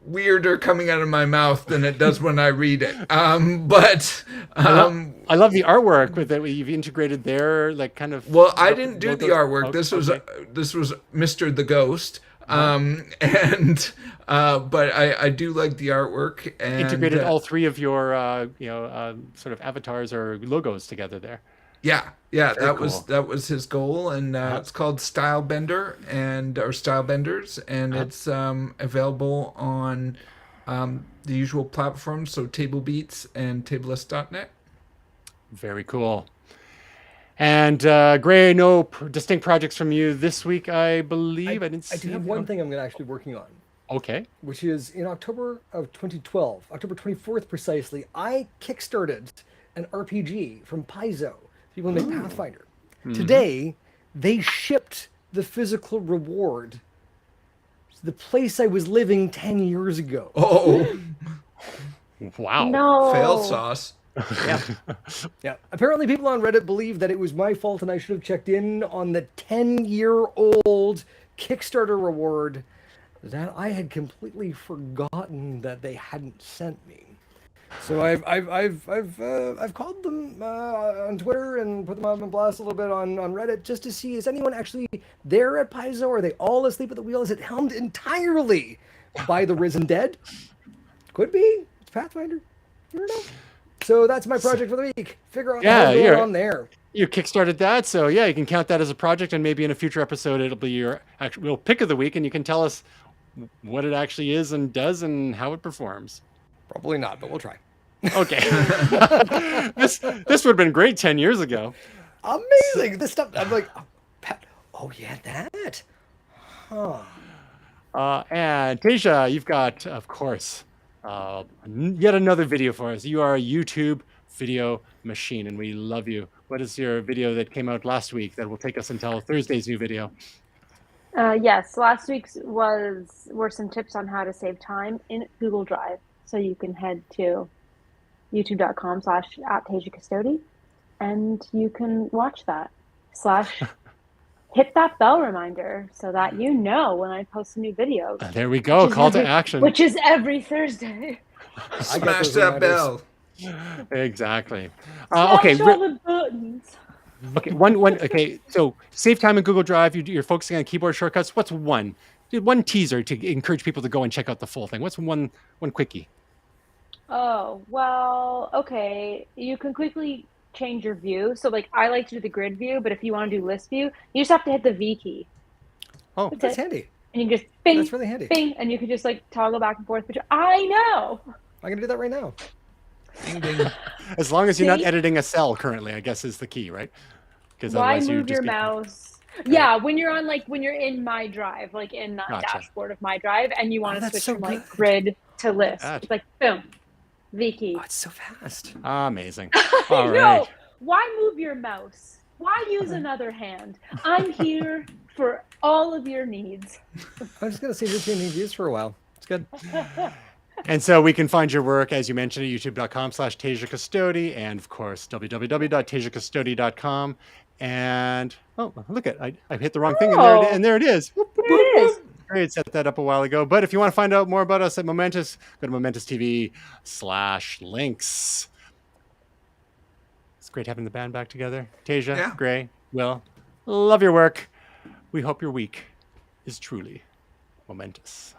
weirder coming out of my mouth than it does when I read it. But I love the artwork with it. You've integrated their like kind of. Well, I didn't do the logo. artwork. Okay. This was Mr. the Ghost. And but I do like the artwork, and Integrated all three of your sort of avatars or logos together there. Yeah, Very cool. that was his goal, and it's called Stylebender or Stylebenders, and it's available on the usual platforms, so Table Beats and Tableist.net. Very cool. And Gray, no distinct projects from you this week, I believe. I didn't see. I do have one thing I'm actually working on. Okay. Which is in October of 2012, October 24th precisely, I kickstarted an RPG from Paizo, people who make Pathfinder. Today, they shipped the physical reward the place I was living 10 years ago. Oh, Wow. No. fail sauce. Yeah. Yeah. Apparently, people on Reddit believe that it was my fault and I should have checked in on the 10-year-old Kickstarter reward that I had completely forgotten that they hadn't sent me. So I've called them on Twitter and put them on blast a little bit on Reddit just to see, is anyone actually there at Paizo? Are they all asleep at the wheel? Is it helmed entirely by the risen dead? Could be. It's Pathfinder. You don't know. So that's my project for the week. Figure out what's going on there. You kickstarted that, so yeah, you can count that as a project, and maybe in a future episode it'll be your actual pick of the week, and you can tell us what it actually is and does and how it performs. Probably not, but we'll try. Okay. This would have been great 10 years ago. Amazing. This stuff, I'm like, oh yeah, that. Huh. And Tasia, you've got, of course, yet another video for us. You are a YouTube video machine, and we love you. What is your video that came out last week that will take us until Thursday's new video? Yes, last week's were some tips on how to save time in Google Drive. So you can head to youtube.com/@TasiaCustodi, and you can watch that. Hit that bell reminder so that you know when I post a new video. There we go. Call to action. Which is every Thursday. Smash that bell. Exactly. Smash Okay. all the buttons. Okay. Okay. So save time in Google Drive. You're focusing on keyboard shortcuts. What's one teaser to encourage people to go and check out the full thing? What's one quickie? Oh, well, okay. You can quickly change your view. So like I like to do the grid view, but if you want to do list view, you just have to hit the V key. Oh, that's handy. And you can just bing, That's really handy. bing, and you can just like toggle back and forth. I know. I'm going to do that right now. Ding, ding. As long as you're not See? editing a cell currently, I guess is the key, right? Because Why otherwise you move your mouse? Yeah, when you're in my drive, like in the Gotcha. dashboard of my drive, and you want to that's switch so from like good. grid to list. That. It's like boom, V key. Oh, it's so fast. Amazing. I All know. right. Why move your mouse? Why use another hand? I'm here for all of your needs. I'm just going to see this being used for a while. It's good. And so we can find your work, as you mentioned, at youtube.com/TasiaCustodi, and of course, www.tasiacustodi.com. And look at I hit the wrong thing, and there it is. There it is. Great, set that up a while ago. But if you want to find out more about us at Momentous, go to MomentousTV/links. It's great having the band back together. Tasia, Yeah. Gray, Will, love your work. We hope your week is truly momentous.